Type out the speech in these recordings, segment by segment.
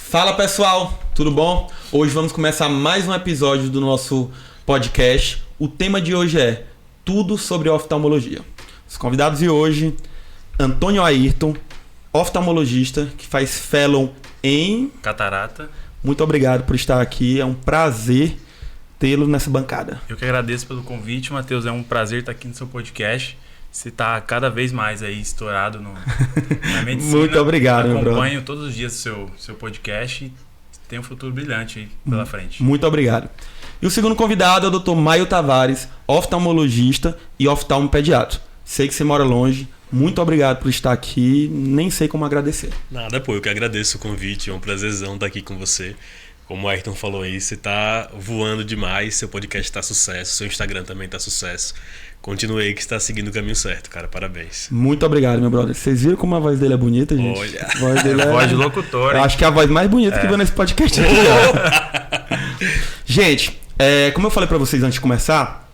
Fala pessoal, tudo bom? Hoje vamos começar mais um episódio do nosso podcast. O tema de hoje é tudo sobre oftalmologia. Os convidados de hoje, Antônio Ayrton, oftalmologista que faz fellow em catarata. Muito obrigado por estar aqui, é um prazer tê-lo nessa bancada. Eu que agradeço pelo convite, Matheus, é um prazer estar aqui no seu podcast. Você está cada vez mais aí estourado na medicina. Muito obrigado, meu brother. Acompanho todos os dias o seu podcast e tem um futuro brilhante aí pela frente. Muito obrigado. E o segundo convidado é o Dr. Maio Tavares, oftalmologista e oftalmopediatra. Sei que você mora longe. Muito obrigado por estar aqui. Nem sei como agradecer. Nada, pô. Eu que agradeço o convite. É um prazerzão estar aqui com você. Como o Ayrton falou aí, você tá voando demais. Seu podcast tá sucesso. Seu Instagram também tá sucesso. Continue aí que está seguindo o caminho certo, cara. Parabéns. Muito obrigado, meu brother. Vocês viram como a voz dele é bonita, gente? Olha. A voz dele voz de locutor. Eu acho que é a voz mais bonita que veio nesse podcast aqui. Gente, como eu falei pra vocês antes de começar,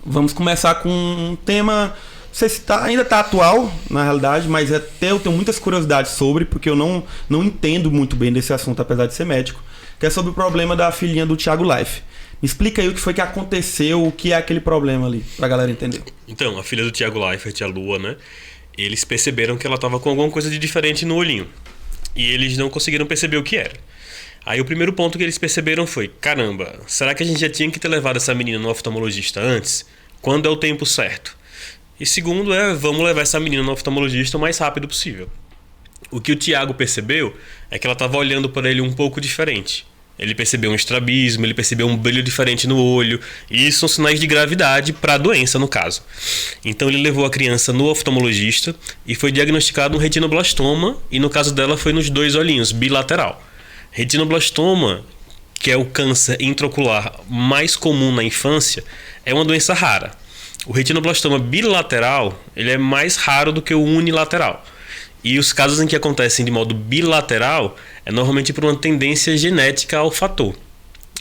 vamos começar com um tema... Não sei se ainda está atual, na realidade, mas até eu tenho muitas curiosidades sobre, porque eu não entendo muito bem desse assunto, apesar de ser médico, que é sobre o problema da filhinha do Thiago Life. Me explica aí o que foi que aconteceu, o que é aquele problema ali, pra galera entender. Então, a filha do Thiago Leifert, a Lua, né? Eles perceberam que ela tava com alguma coisa de diferente no olhinho. E eles não conseguiram perceber o que era. Aí o primeiro ponto que eles perceberam foi: caramba, será que a gente já tinha que ter levado essa menina no oftalmologista antes? Quando é o tempo certo? E segundo vamos levar essa menina no oftalmologista o mais rápido possível. O que o Thiago percebeu é que ela estava olhando para ele um pouco diferente. Ele percebeu um estrabismo, ele percebeu um brilho diferente no olho. E isso são sinais de gravidade para a doença, no caso. Então ele levou a criança no oftalmologista e foi diagnosticado um retinoblastoma. E no caso dela foi nos dois olhinhos, bilateral. Retinoblastoma, que é o câncer intraocular mais comum na infância, é uma doença rara. O retinoblastoma bilateral ele é mais raro do que o unilateral. E os casos em que acontecem de modo bilateral é normalmente por uma tendência genética ao fator.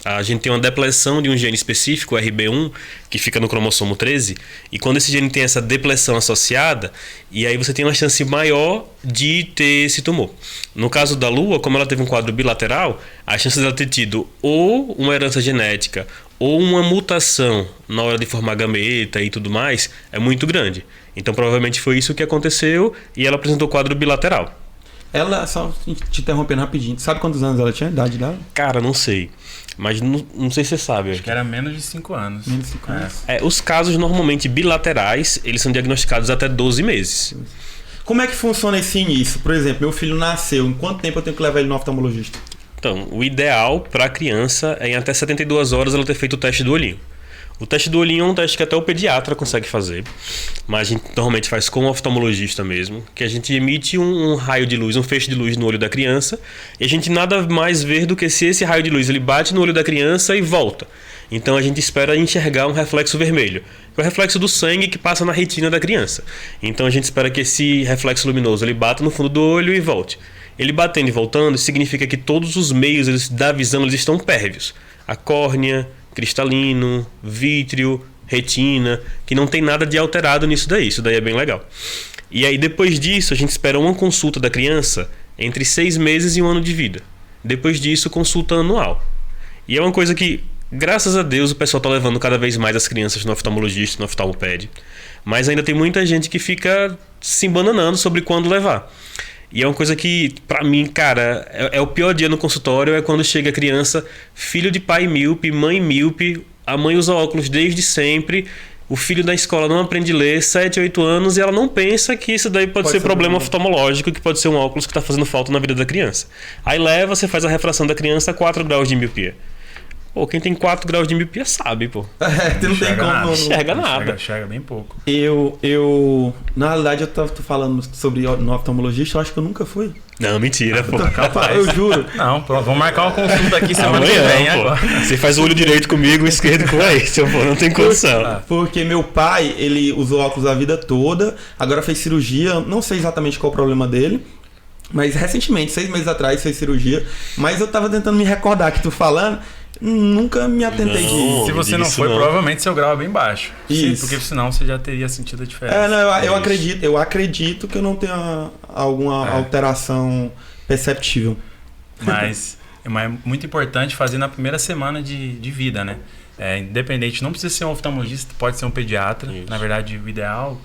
A gente tem uma depleção de um gene específico, o RB1, que fica no cromossomo 13, e quando esse gene tem essa depleção associada, e aí você tem uma chance maior de ter esse tumor. No caso da Lua, como ela teve um quadro bilateral, a chance dela ter tido ou uma herança genética ou uma mutação na hora de formar gameta e tudo mais é muito grande. Então provavelmente foi isso que aconteceu e ela apresentou quadro bilateral. Ela, só te interrompendo rapidinho, sabe quantos anos ela tinha? A idade dela? Cara, não sei. Mas não sei se você sabe. Acho que era menos de 5 anos. Menos de 5 anos. Os casos normalmente bilaterais, eles são diagnosticados até 12 meses. Como é que funciona esse início? Por exemplo, meu filho nasceu, em quanto tempo eu tenho que levar ele no oftalmologista? Então, o ideal para a criança é em até 72 horas ela ter feito o teste do olhinho. O teste do olhinho é um teste que até o pediatra consegue fazer, mas a gente normalmente faz com o oftalmologista mesmo, que a gente emite um raio de luz, um feixe de luz no olho da criança, e a gente nada mais vê do que se esse raio de luz ele bate no olho da criança e volta. Então a gente espera enxergar um reflexo vermelho, que é o reflexo do sangue que passa na retina da criança. Então a gente espera que esse reflexo luminoso ele bata no fundo do olho e volte. Ele batendo e voltando significa que todos os meios da visão eles estão pérvios. A córnea, cristalino, vítreo, retina, que não tem nada de alterado nisso daí. Isso daí é bem legal. E aí depois disso a gente espera uma consulta da criança entre 6 meses e 1 ano de vida. Depois disso, consulta anual. E é uma coisa que, graças a Deus, o pessoal está levando cada vez mais as crianças no oftalmologista, no oftalmoped. Mas ainda tem muita gente que fica se embananando sobre quando levar. E é uma coisa que, pra mim, cara, é o pior dia no consultório, é quando chega a criança, filho de pai míope, mãe míope, a mãe usa óculos desde sempre, o filho da escola não aprende a ler, 7, 8 anos, e ela não pensa que isso daí pode ser problema oftalmológico, que pode ser um óculos que está fazendo falta na vida da criança. Aí leva, você faz a refração da criança a 4 graus de miopia. Pô, quem tem 4 graus de miopia sabe, pô. Não tem como. Não enxerga nada. Enxerga bem pouco. Na realidade, eu tô falando sobre no oftalmologista, eu acho que eu nunca fui. Não, mentira, pô. Capaz. Eu juro. Não, pô, vamos marcar uma consulta aqui semana que vem, pô. agora. Você faz o olho direito comigo, o esquerdo com esse, pô. Não tem condição. Porque meu pai, ele usou óculos a vida toda, agora fez cirurgia, não sei exatamente qual é o problema dele, mas recentemente, 6 meses atrás, fez cirurgia, mas eu tava tentando me recordar que tu falando... Nunca me atentei disso. Se você não foi, provavelmente seu grau é bem baixo. Isso. Sim, porque senão você já teria sentido a diferença. Eu acredito que eu não tenha alguma alteração perceptível. Mas Mas é muito importante fazer na primeira semana de vida, né? Independente, não precisa ser um oftalmologista, pode ser um pediatra. Isso. Na verdade, o ideal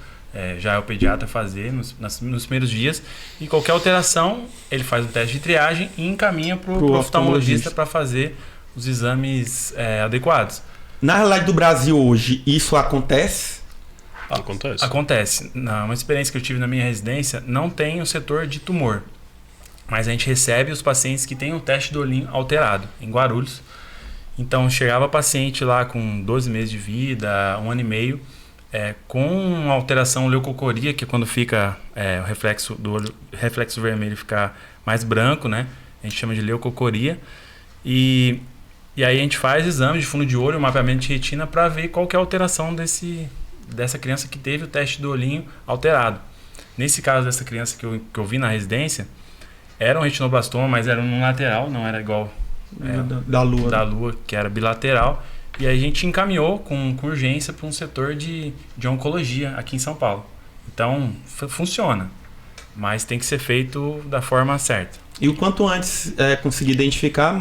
já é o pediatra fazer nos primeiros dias. E qualquer alteração, ele faz um teste de triagem e encaminha para o oftalmologista para fazer os exames adequados. Na realidade do Brasil hoje, isso acontece? Acontece. Uma experiência que eu tive na minha residência, não tem o setor de tumor. Mas a gente recebe os pacientes que têm um teste do olhinho alterado, em Guarulhos. Então, chegava paciente lá com 12 meses de vida, 1 ano e meio, com alteração leucocoria, que é quando fica o reflexo do olho, reflexo vermelho ficar mais branco, né? A gente chama de leucocoria. E aí a gente faz exame de fundo de olho, mapeamento de retina, para ver qual que é a alteração dessa criança que teve o teste do olhinho alterado. Nesse caso dessa criança que eu vi na residência, era um retinoblastoma, mas era no lateral, não era igual da lua, que era bilateral. E aí a gente encaminhou com urgência para um setor de oncologia aqui em São Paulo. Então, funciona, mas tem que ser feito da forma certa. E o quanto antes conseguir identificar,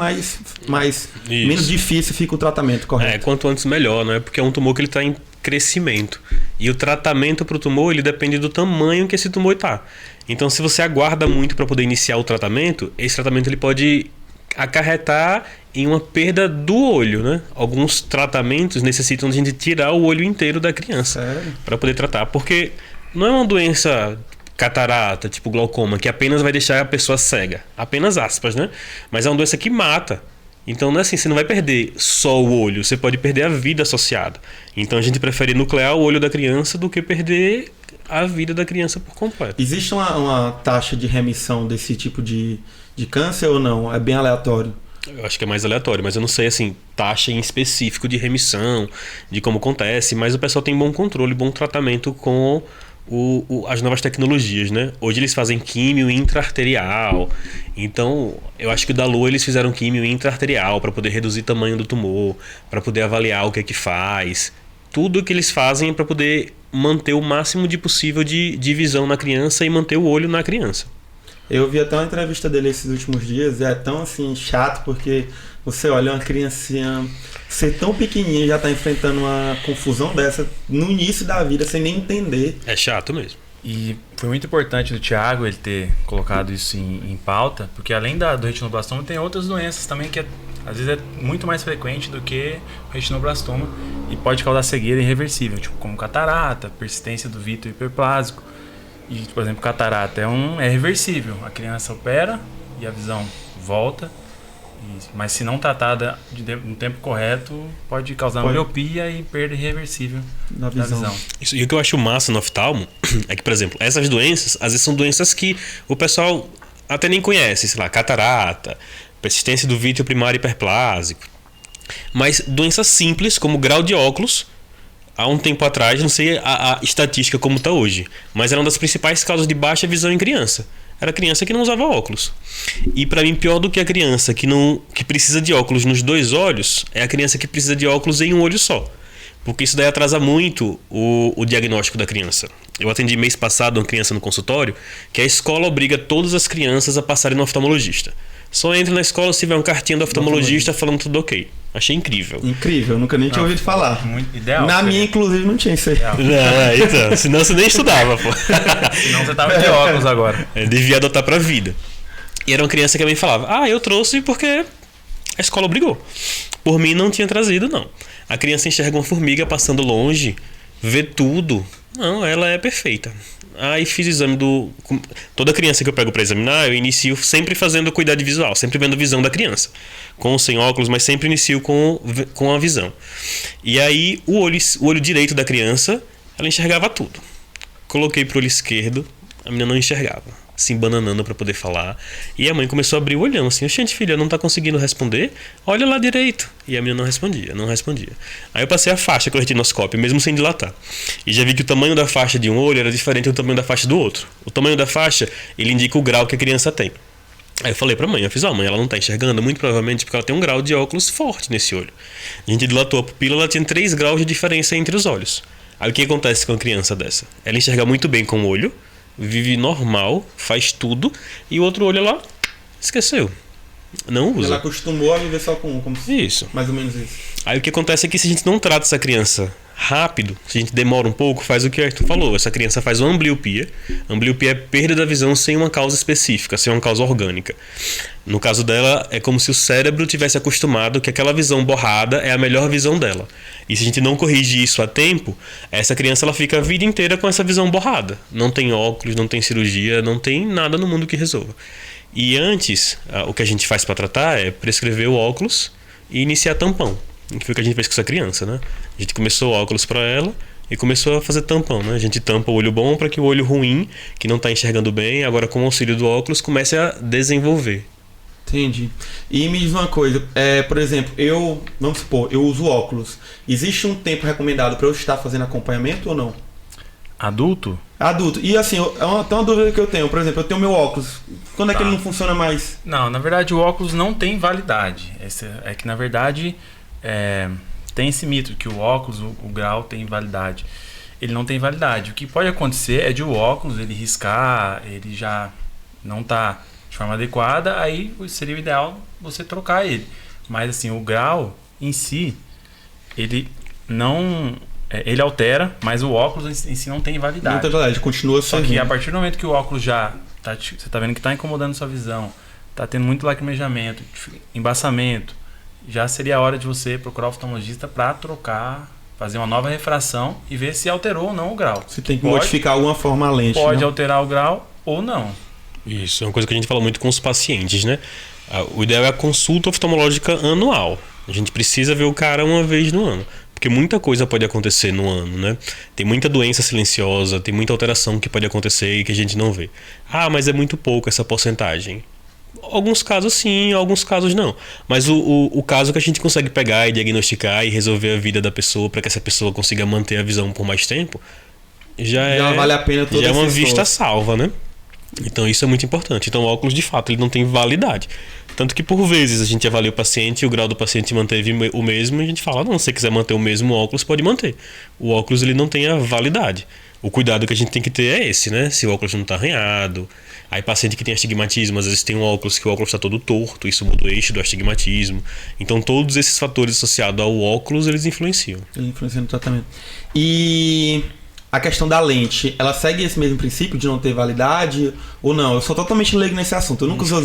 menos difícil fica o tratamento, correto? Quanto antes melhor, né? Porque é um tumor que ele está em crescimento. E o tratamento para o tumor, ele depende do tamanho que esse tumor está. Então, se você aguarda muito para poder iniciar o tratamento, esse tratamento ele pode acarretar em uma perda do olho, né? Alguns tratamentos necessitam de a gente tirar o olho inteiro da criança para poder tratar. Porque não é uma doença catarata, tipo glaucoma, que apenas vai deixar a pessoa cega. Apenas aspas, né? Mas é uma doença que mata. Então não é assim, você não vai perder só o olho, você pode perder a vida associada. Então a gente prefere nuclear o olho da criança do que perder a vida da criança por completo. Existe uma taxa de remissão desse tipo de câncer ou não? É bem aleatório? Eu acho que é mais aleatório, mas eu não sei assim, taxa em específico de remissão, de como acontece, mas o pessoal tem bom controle, bom tratamento com as novas tecnologias, né? Hoje eles fazem químio intraarterial. Então, eu acho que da Lua eles fizeram químio intraarterial para poder reduzir o tamanho do tumor, para poder avaliar o que é que faz. Tudo que eles fazem é para poder manter o máximo de possível de visão na criança e manter o olho na criança. Eu vi até uma entrevista dele esses últimos dias e é tão assim chato porque você olha uma criancinha ser tão pequenininha já tá enfrentando uma confusão dessa no início da vida sem nem entender. É chato mesmo. E foi muito importante do Thiago ele ter colocado isso em pauta, porque além do retinoblastoma tem outras doenças também que às vezes é muito mais frequente do que o retinoblastoma e pode causar cegueira irreversível, tipo como catarata, persistência do vítreo hiperplásico. E, por exemplo, catarata é reversível. A criança opera e a visão volta. Mas se não tratada no tempo correto, pode causar miopia e perda irreversível da visão. Isso, e o que eu acho massa no oftalmo é que, por exemplo, essas doenças, às vezes são doenças que o pessoal até nem conhece. Sei lá, catarata, persistência do vítreo primário hiperplásico. Mas doenças simples, como grau de óculos, há um tempo atrás, não sei a estatística como está hoje, mas era uma das principais causas de baixa visão em criança. Era a criança que não usava óculos. E para mim, pior do que a criança que precisa de óculos nos 2 olhos, é a criança que precisa de óculos em um olho só. Porque isso daí atrasa muito o diagnóstico da criança. Eu atendi mês passado uma criança no consultório que a escola obriga todas as crianças a passarem no oftalmologista. Só entra na escola se tiver um cartinha do oftalmologista falando tudo ok. Achei incrível. Incrível, nunca nem tinha ouvido falar. Muito ideal. Na minha, inclusive, não tinha isso aí. Não, então, senão você nem estudava, pô. Senão você tava de óculos agora. Devia adotar pra vida. E era uma criança que a mãe falava, eu trouxe porque a escola obrigou. Por mim não tinha trazido, não. A criança enxerga uma formiga passando longe, vê tudo. Não, ela é perfeita. Aí fiz exame toda criança que eu pego para examinar, eu inicio sempre fazendo cuidado visual, sempre vendo a visão da criança. Com ou sem óculos, mas sempre inicio com a visão. E aí o olho direito da criança, ela enxergava tudo. Coloquei pro olho esquerdo, a menina não enxergava. Se embananando para poder falar. E a mãe começou a abrir o olhão assim, gente, filha, não tá conseguindo responder? Olha lá direito. E a menina não respondia. Aí eu passei a faixa com o retinoscópio, mesmo sem dilatar. E já vi que o tamanho da faixa de um olho era diferente do tamanho da faixa do outro. O tamanho da faixa, ele indica o grau que a criança tem. Aí eu falei pra mãe, mãe, ela não tá enxergando, muito provavelmente porque ela tem um grau de óculos forte nesse olho. A gente dilatou a pupila, ela tinha 3 graus de diferença entre os olhos. Aí o que acontece com uma criança dessa? Ela enxerga muito bem com o olho, vive normal, faz tudo, e o outro olho ela esqueceu. Não usa. Ela acostumou a viver só com um, como se... Isso. Mais ou menos isso. Aí o que acontece é que se a gente não trata essa criança rápido, se a gente demora um pouco, faz o que o Arthur falou. Essa criança faz uma ambliopia. Ambliopia é perda da visão sem uma causa específica, sem uma causa orgânica. No caso dela, é como se o cérebro tivesse acostumado que aquela visão borrada é a melhor visão dela. E se a gente não corrige isso a tempo, essa criança ela fica a vida inteira com essa visão borrada. Não tem óculos, não tem cirurgia, não tem nada no mundo que resolva. E antes, o que a gente faz para tratar é prescrever o óculos e iniciar tampão. Que foi o que a gente fez com essa criança, né? A gente começou o óculos para ela e começou a fazer tampão, né? A gente tampa o olho bom para que o olho ruim, que não está enxergando bem, agora com o auxílio do óculos, comece a desenvolver. Entendi. E me diz uma coisa, por exemplo, vamos supor, eu uso óculos. Existe um tempo recomendado para eu estar fazendo acompanhamento ou não? Adulto? Adulto. E assim, tem uma dúvida que eu tenho. Por exemplo, eu tenho meu óculos. Quando é que ele não funciona mais? Não, na verdade o óculos não tem validade. É que na verdade tem esse mito que o óculos, o grau tem validade. Ele não tem validade. O que pode acontecer é de o óculos ele riscar, ele já não está de forma adequada, aí seria o ideal você trocar ele. Mas assim, o grau em si, ele não... ele altera, mas o óculos em si não tem validade. Não tem validade, continua Só que a partir do momento que o óculos já... você está vendo que está incomodando sua visão, está tendo muito lacrimejamento, embaçamento, já seria a hora de você procurar o oftalmologista para trocar, fazer uma nova refração e ver se alterou ou não o grau. Você tem que modificar alguma forma a lente. Pode alterar o grau ou não. Isso, é uma coisa que a gente fala muito com os pacientes, né? O ideal é a consulta oftalmológica anual. A gente precisa ver o cara uma vez no ano. Porque muita coisa pode acontecer no ano, né? Tem muita doença silenciosa, tem muita alteração que pode acontecer e que a gente não vê. Ah, mas é muito pouco essa porcentagem. Alguns casos sim, alguns casos não. Mas o caso que a gente consegue pegar e diagnosticar e resolver a vida da pessoa para que essa pessoa consiga manter a visão por mais tempo, já vale a pena toda já é uma essa vista salva, né? Então isso é muito importante. Então o óculos de fato ele não tem validade. Tanto que por vezes a gente avalia o paciente e o grau do paciente manteve o mesmo e a gente fala, não, se você quiser manter o mesmo óculos, pode manter. O óculos ele não tem a validade. O cuidado que a gente tem que ter é esse, né? Se o óculos não está arranhado. Aí paciente que tem astigmatismo, às vezes tem um óculos que o óculos está todo torto, isso muda o eixo do astigmatismo. Então todos esses fatores associados ao óculos, eles influenciam. Ele influencia no tratamento. E a questão da lente, ela segue esse mesmo princípio de não ter validade ou não? Eu sou totalmente leigo nesse assunto. Eu nunca usei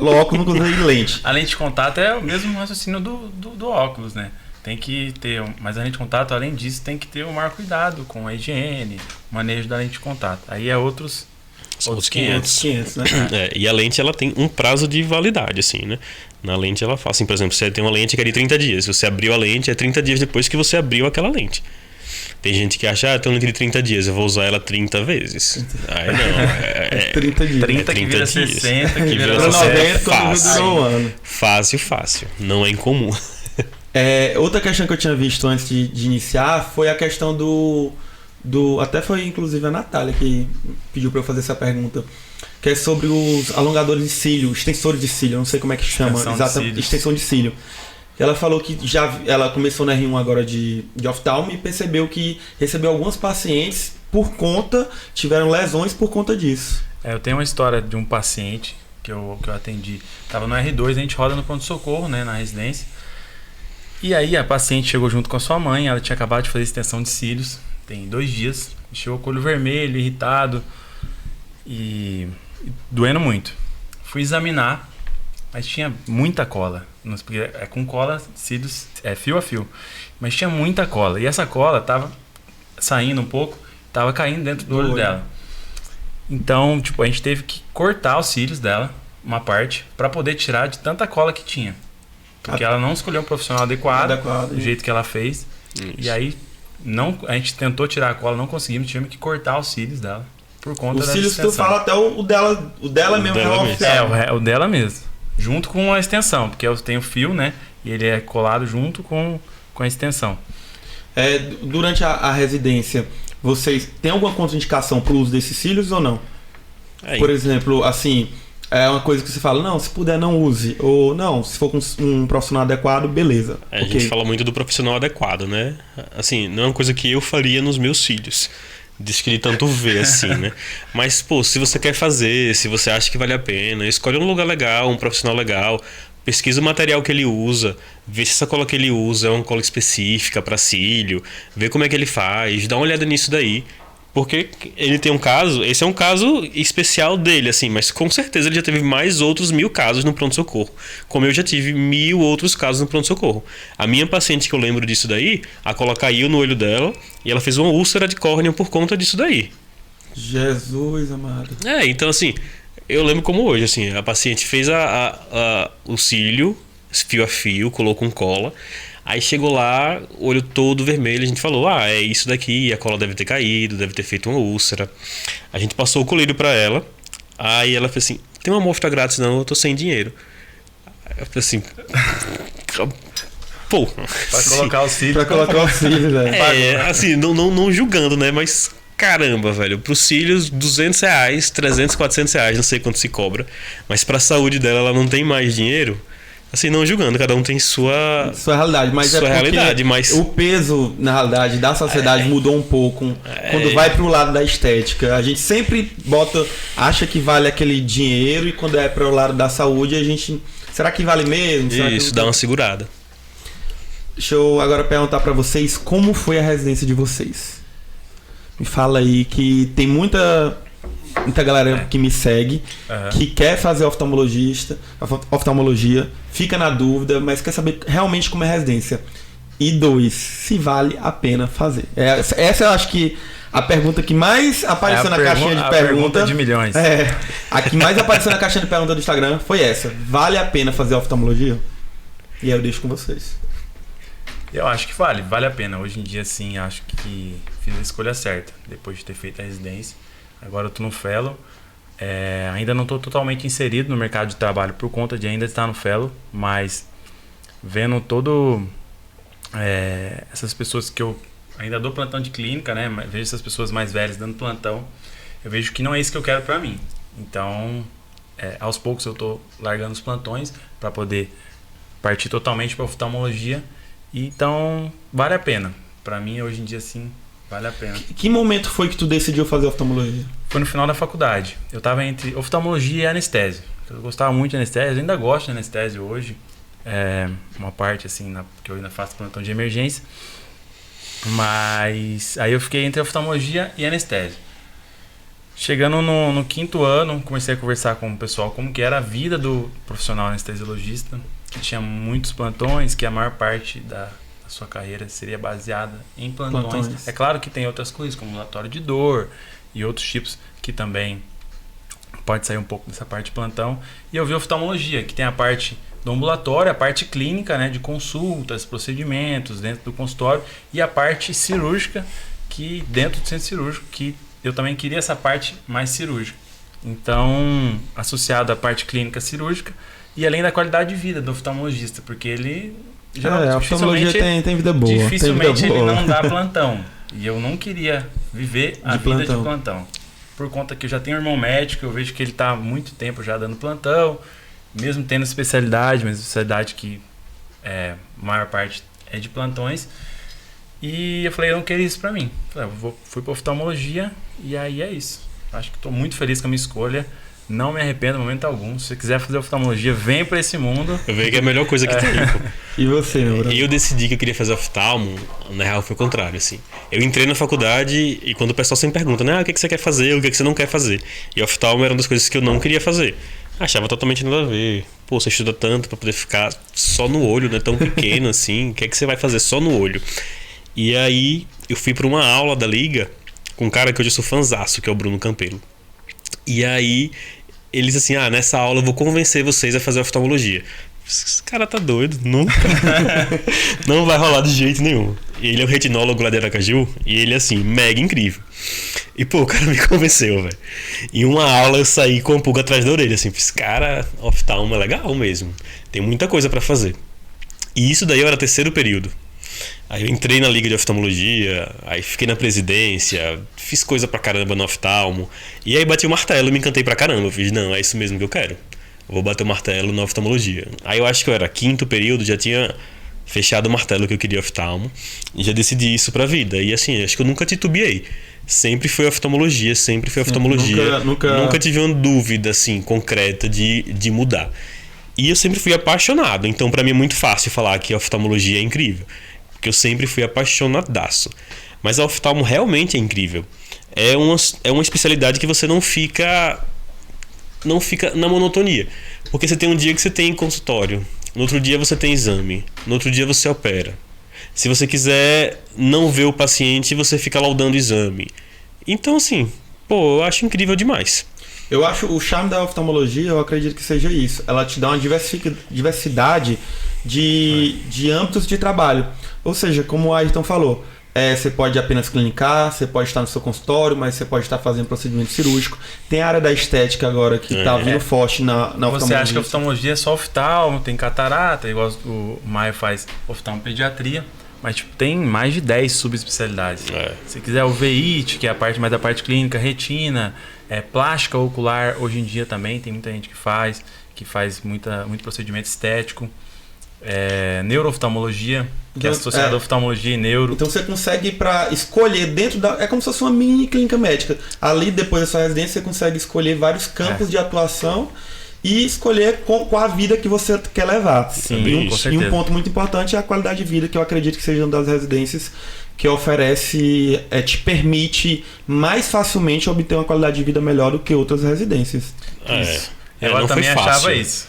óculos, nunca usei lente. A lente de contato é o mesmo raciocínio do óculos, né? Tem que ter, mas a lente de contato, além disso, tem que ter o maior cuidado com a higiene, o manejo da lente de contato. Aí é outros 500, né? E a lente ela tem um prazo de validade, assim, né? Na lente ela fala assim, por exemplo, você tem uma lente que é de 30 dias. Se você abriu a lente, é 30 dias depois que você abriu aquela lente. Tem gente que acha, eu tenho uma lente de 30 dias, eu vou usar ela 30 vezes. Aí não, 30 dias. 30 que vira 60, que vira 90, fácil. Fácil. Não é incomum. Outra questão que eu tinha visto antes de iniciar foi a questão do... Até foi inclusive a Natália que pediu para eu fazer essa pergunta, que é sobre os alongadores de cílio, extensores de cílio, não sei como é que chama, exatamente, extensão de cílio. Ela falou que ela começou na R1 agora de oftalmo e percebeu que recebeu alguns pacientes tiveram lesões por conta disso. Eu tenho uma história de um paciente que eu atendi, estava no R2, a gente roda no pronto-socorro, né, na residência. E aí a paciente chegou junto com a sua mãe, ela tinha acabado de fazer extensão de cílios, tem 2 dias, chegou com o olho vermelho, irritado e doendo muito. Fui examinar, mas tinha muita cola, porque é com cola, cílios, fio a fio, mas tinha muita cola, e essa cola tava saindo um pouco, tava caindo dentro do olho dela. Então, a gente teve que cortar os cílios dela, uma parte, para poder tirar de tanta cola que tinha. Porque ela não escolheu um profissional adequado do jeito que ela fez. Isso. E aí a gente tentou tirar a cola, não conseguimos, tivemos que cortar os cílios dela por conta dessa extensão. Os cílios tu fala até o dela mesmo. O dela mesmo. Junto com a extensão, porque eu tenho fio, né? E ele é colado junto com a extensão. Durante a residência, vocês têm alguma contraindicação para o uso desses cílios ou não? Por exemplo, assim... É uma coisa que você fala, não, se puder não use. Ou não, se for com um profissional adequado, beleza. A gente fala muito do profissional adequado, né? Assim, não é uma coisa que eu faria nos meus cílios. Diz que ele tanto vê assim, né? Mas, se você quer fazer, se você acha que vale a pena, escolhe um lugar legal, um profissional legal. pesquisa o material que ele usa, vê se essa cola que ele usa é uma cola específica para cílio, vê como é que ele faz, dá uma olhada nisso daí. Porque ele tem um caso, esse é um caso especial dele, assim, mas com certeza ele já teve mais outros 1000 casos no pronto-socorro. Como eu já tive 1000 outros casos no pronto-socorro. A minha paciente que eu lembro disso daí, a cola caiu no olho dela e ela fez uma úlcera de córnea por conta disso daí. Jesus amado. Então assim, eu lembro como hoje, assim, a paciente fez o cílio, fio a fio, colocou com cola. Aí chegou lá, olho todo vermelho, a gente falou, é isso daqui, a cola deve ter caído, deve ter feito uma úlcera. A gente passou o colírio pra ela, aí ela fez assim, tem uma amostra grátis não, eu tô sem dinheiro. Eu falei assim, pô... Pra colocar o cílio. Pra colocar o cílio, velho. Assim, não julgando, né, mas... Caramba, velho, pros cílios, R$200, 300, 400 reais, não sei quanto se cobra. Mas pra saúde dela, ela não tem mais dinheiro. Assim, não julgando, cada um tem sua realidade, mas sua realidade, mas o peso, na realidade, da sociedade mudou um pouco quando vai pro lado da estética. A gente sempre acha que vale aquele dinheiro e quando é pro lado da saúde, a gente... Será que vale mesmo? Isso, dá uma segurada. Deixa eu agora perguntar pra vocês como foi a residência de vocês. Me fala aí que tem muita galera que me segue, que quer fazer oftalmologia, fica na dúvida, mas quer saber realmente como é a residência. E 2, se vale a pena fazer. Essa eu acho que a pergunta que mais apareceu na caixinha de pergunta de milhões. A que mais apareceu na caixinha de pergunta do Instagram foi essa. Vale a pena fazer oftalmologia? E aí eu deixo com vocês. Eu acho que vale a pena. Hoje em dia, sim, acho que fiz a escolha certa, depois de ter feito a residência. Agora eu tô no fellow. Ainda não estou totalmente inserido no mercado de trabalho por conta de ainda estar no fellow, mas vendo essas pessoas que eu ainda dou plantão de clínica, né? Vejo essas pessoas mais velhas dando plantão, eu vejo que não é isso que eu quero para mim. Então, aos poucos eu tô largando os plantões para poder partir totalmente para oftalmologia. Então, vale a pena. Para mim, hoje em dia, sim, vale a pena. Que momento foi que tu decidiu fazer oftalmologia? Foi no final da faculdade. Eu estava entre oftalmologia e anestésio. Eu gostava muito de anestésio, eu ainda gosto de anestésio hoje. Uma parte, assim, que eu ainda faço plantão de emergência. Mas aí eu fiquei entre oftalmologia e anestésio. Chegando no 5º ano, comecei a conversar com o pessoal como que era a vida do profissional anestesiologista, que tinha muitos plantões, que a maior parte da sua carreira seria baseada em plantões. É claro que tem outras coisas, como relatório de dor e outros tipos que também pode sair um pouco dessa parte de plantão. E eu vi oftalmologia, que tem a parte do ambulatório, a parte clínica, né, de consultas, procedimentos dentro do consultório, e a parte cirúrgica, que dentro do centro cirúrgico, que eu também queria essa parte mais cirúrgica. Então, associado à parte clínica cirúrgica, e além da qualidade de vida do oftalmologista, porque ele a oftalmologia tem vida boa. Dificilmente tem vida boa. ele não dá plantão. E eu não queria viver a vida de plantão. Por conta que eu já tenho um irmão médico, eu vejo que ele está há muito tempo já dando plantão, mesmo tendo especialidade, mas especialidade que a maior parte é de plantões. E eu falei, eu não queria isso pra mim. Fui pra oftalmologia e aí é isso. Acho que estou muito feliz com a minha escolha. Não me arrependo em momento algum. Se você quiser fazer oftalmologia, vem pra esse mundo. Eu vejo que é a melhor coisa que tem. E você, meu brother? Eu decidi que eu queria fazer oftalmo, na real foi o contrário, assim. Eu entrei na faculdade e quando o pessoal sempre pergunta, né, o que você quer fazer, o que você não quer fazer. E oftalmo era uma das coisas que eu não queria fazer. Achava totalmente nada a ver. Pô, você estuda tanto pra poder ficar só no olho, né, tão pequeno assim. O que é que você vai fazer só no olho? E aí eu fui pra uma aula da Liga com um cara que hoje eu sou fãzaço, que é o Bruno Campelo. E aí eles assim, nessa aula eu vou convencer vocês a fazer oftalmologia. Esse cara tá doido, nunca. Não vai rolar de jeito nenhum. Ele é o retinólogo lá de Aracaju e ele assim, mega incrível. E pô, o cara me convenceu, velho. Em uma aula eu saí com a pulga atrás da orelha, assim, fiz, cara, oftalmo é legal mesmo. Tem muita coisa pra fazer. E isso daí eu era 3º período. Aí eu entrei na Liga de Oftalmologia, aí fiquei na presidência, fiz coisa pra caramba no oftalmo. E aí bati o martelo e me encantei pra caramba. Eu fiz, não, é isso mesmo que eu quero. Eu vou bater o martelo na oftalmologia. Aí eu acho que eu era 5º período, já tinha fechado o martelo que eu queria oftalmo. E já decidi isso pra vida. E assim, acho que eu nunca titubeei. Sempre foi oftalmologia, sempre foi oftalmologia. Nunca tive uma dúvida assim, concreta de mudar. E eu sempre fui apaixonado. Então, pra mim é muito fácil falar que a oftalmologia é incrível. Porque eu sempre fui apaixonadaço. Mas a oftalmo realmente é incrível. É uma especialidade que você não fica na monotonia. Porque você tem um dia que você tem consultório. No outro dia você tem exame. No outro dia você opera. Se você quiser não ver o paciente, você fica laudando o exame. Então, assim, eu acho incrível demais. Eu acho o charme da oftalmologia, eu acredito que seja isso. Ela te dá uma diversidade de âmbitos de trabalho. Ou seja, como o Ayrton falou, você pode apenas clinicar, você pode estar no seu consultório, mas você pode estar fazendo procedimento cirúrgico. Tem a área da estética agora que está vindo forte na oftalmologia. Você acha que a oftalmologia é só oftalmo, tem catarata, igual o Maio faz oftalmopediatria, mas tipo, tem mais de 10 subespecialidades. Se quiser o VIT, que é a parte mais da parte clínica, retina, plástica ocular, hoje em dia também tem muita gente que faz muito procedimento estético. Neurooftalmologia, que é associada a oftalmologia e neuro. Então você consegue escolher dentro da... É como se fosse uma mini clínica médica. Ali, depois da sua residência, você consegue escolher vários campos de atuação e escolher com a vida que você quer levar. Sim, com certeza. E um ponto muito importante é a qualidade de vida, que eu acredito que seja uma das residências que oferece, te permite mais facilmente obter uma qualidade de vida melhor do que outras residências. Eu também achava isso.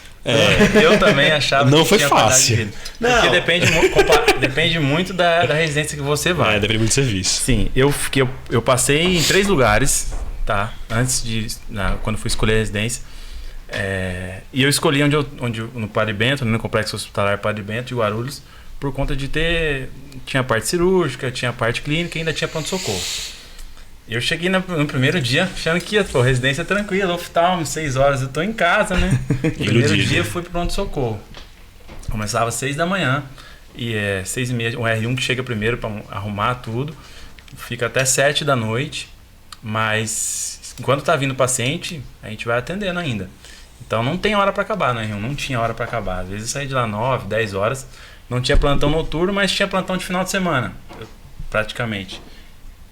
Eu também achava não que foi tinha fácil. Vida. Porque depende muito da residência que você vai. Depende muito do serviço. Sim, eu passei em 3 lugares, tá? Quando fui escolher a residência. E eu escolhi no Padre Bento, no Complexo Hospitalar Padre Bento de Guarulhos, por conta de tinha parte cirúrgica, tinha parte clínica e ainda tinha pronto-socorro. Eu cheguei no primeiro dia achando que residência tranquila, oftalmo, 6 horas, eu tô em casa, né? Primeiro dia eu fui pro pronto-socorro. Começava às 6 da manhã e 6h30, o R1 que chega primeiro para arrumar tudo, fica até 7 da noite, mas enquanto tá vindo o paciente, a gente vai atendendo ainda. Então não tem hora para acabar, né, R1? Não tinha hora para acabar. Às vezes eu saí de lá 9, 10 horas, não tinha plantão noturno, mas tinha plantão de final de semana, praticamente.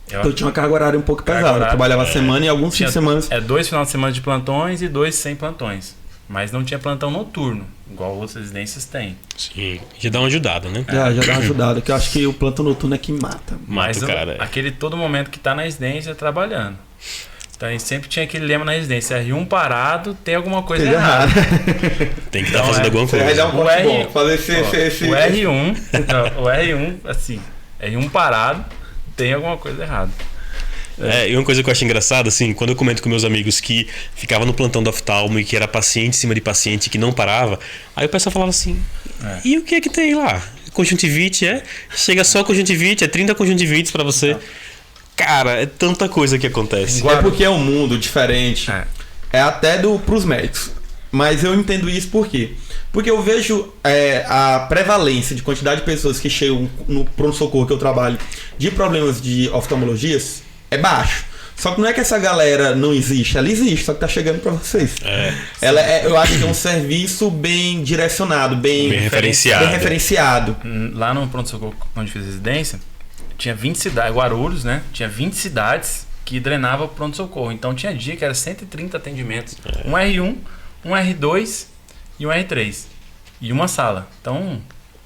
Eu tinha uma carga horária um pouco pesada. Eu trabalhava a semana e alguns fins de semana. 2 finais de semana de plantões e 2 sem plantões. Mas não tinha plantão noturno, igual outras residências têm. Sim, já dá uma ajudada, né? Já dá uma ajudada, que eu acho que o plantão noturno é que mata. Mas aquele todo momento que tá na residência trabalhando. Então a gente sempre tinha aquele lema na residência: R1 parado, tem alguma coisa errada. Tem que estar fazendo alguma coisa. Vai dar um bom, fazer o R1, assim, R1 parado, tem alguma coisa errada. E uma coisa que eu acho engraçada, assim, quando eu comento com meus amigos que ficava no plantão do oftalmo e que era paciente em cima de paciente que não parava, aí o pessoal falava assim, e o que é que tem lá? Conjuntivite, Chega só conjuntivite, 30 conjuntivites pra você. Não. Cara, é tanta coisa que acontece. É porque é um mundo diferente. É até pros médicos. Mas eu entendo isso por quê? Porque eu vejo a prevalência de quantidade de pessoas que chegam no pronto-socorro que eu trabalho de problemas de oftalmologias é baixo. Só que não é que essa galera não existe, ela existe, só que tá chegando pra vocês. Eu acho que é um serviço bem direcionado, bem referenciado. Lá no pronto-socorro onde fiz residência, tinha 20 cidades, Guarulhos, né? Tinha 20 cidades que drenavam o pronto-socorro. Então tinha dia que era 130 atendimentos. Um R1, um R2 e um R3. E uma sala. Então,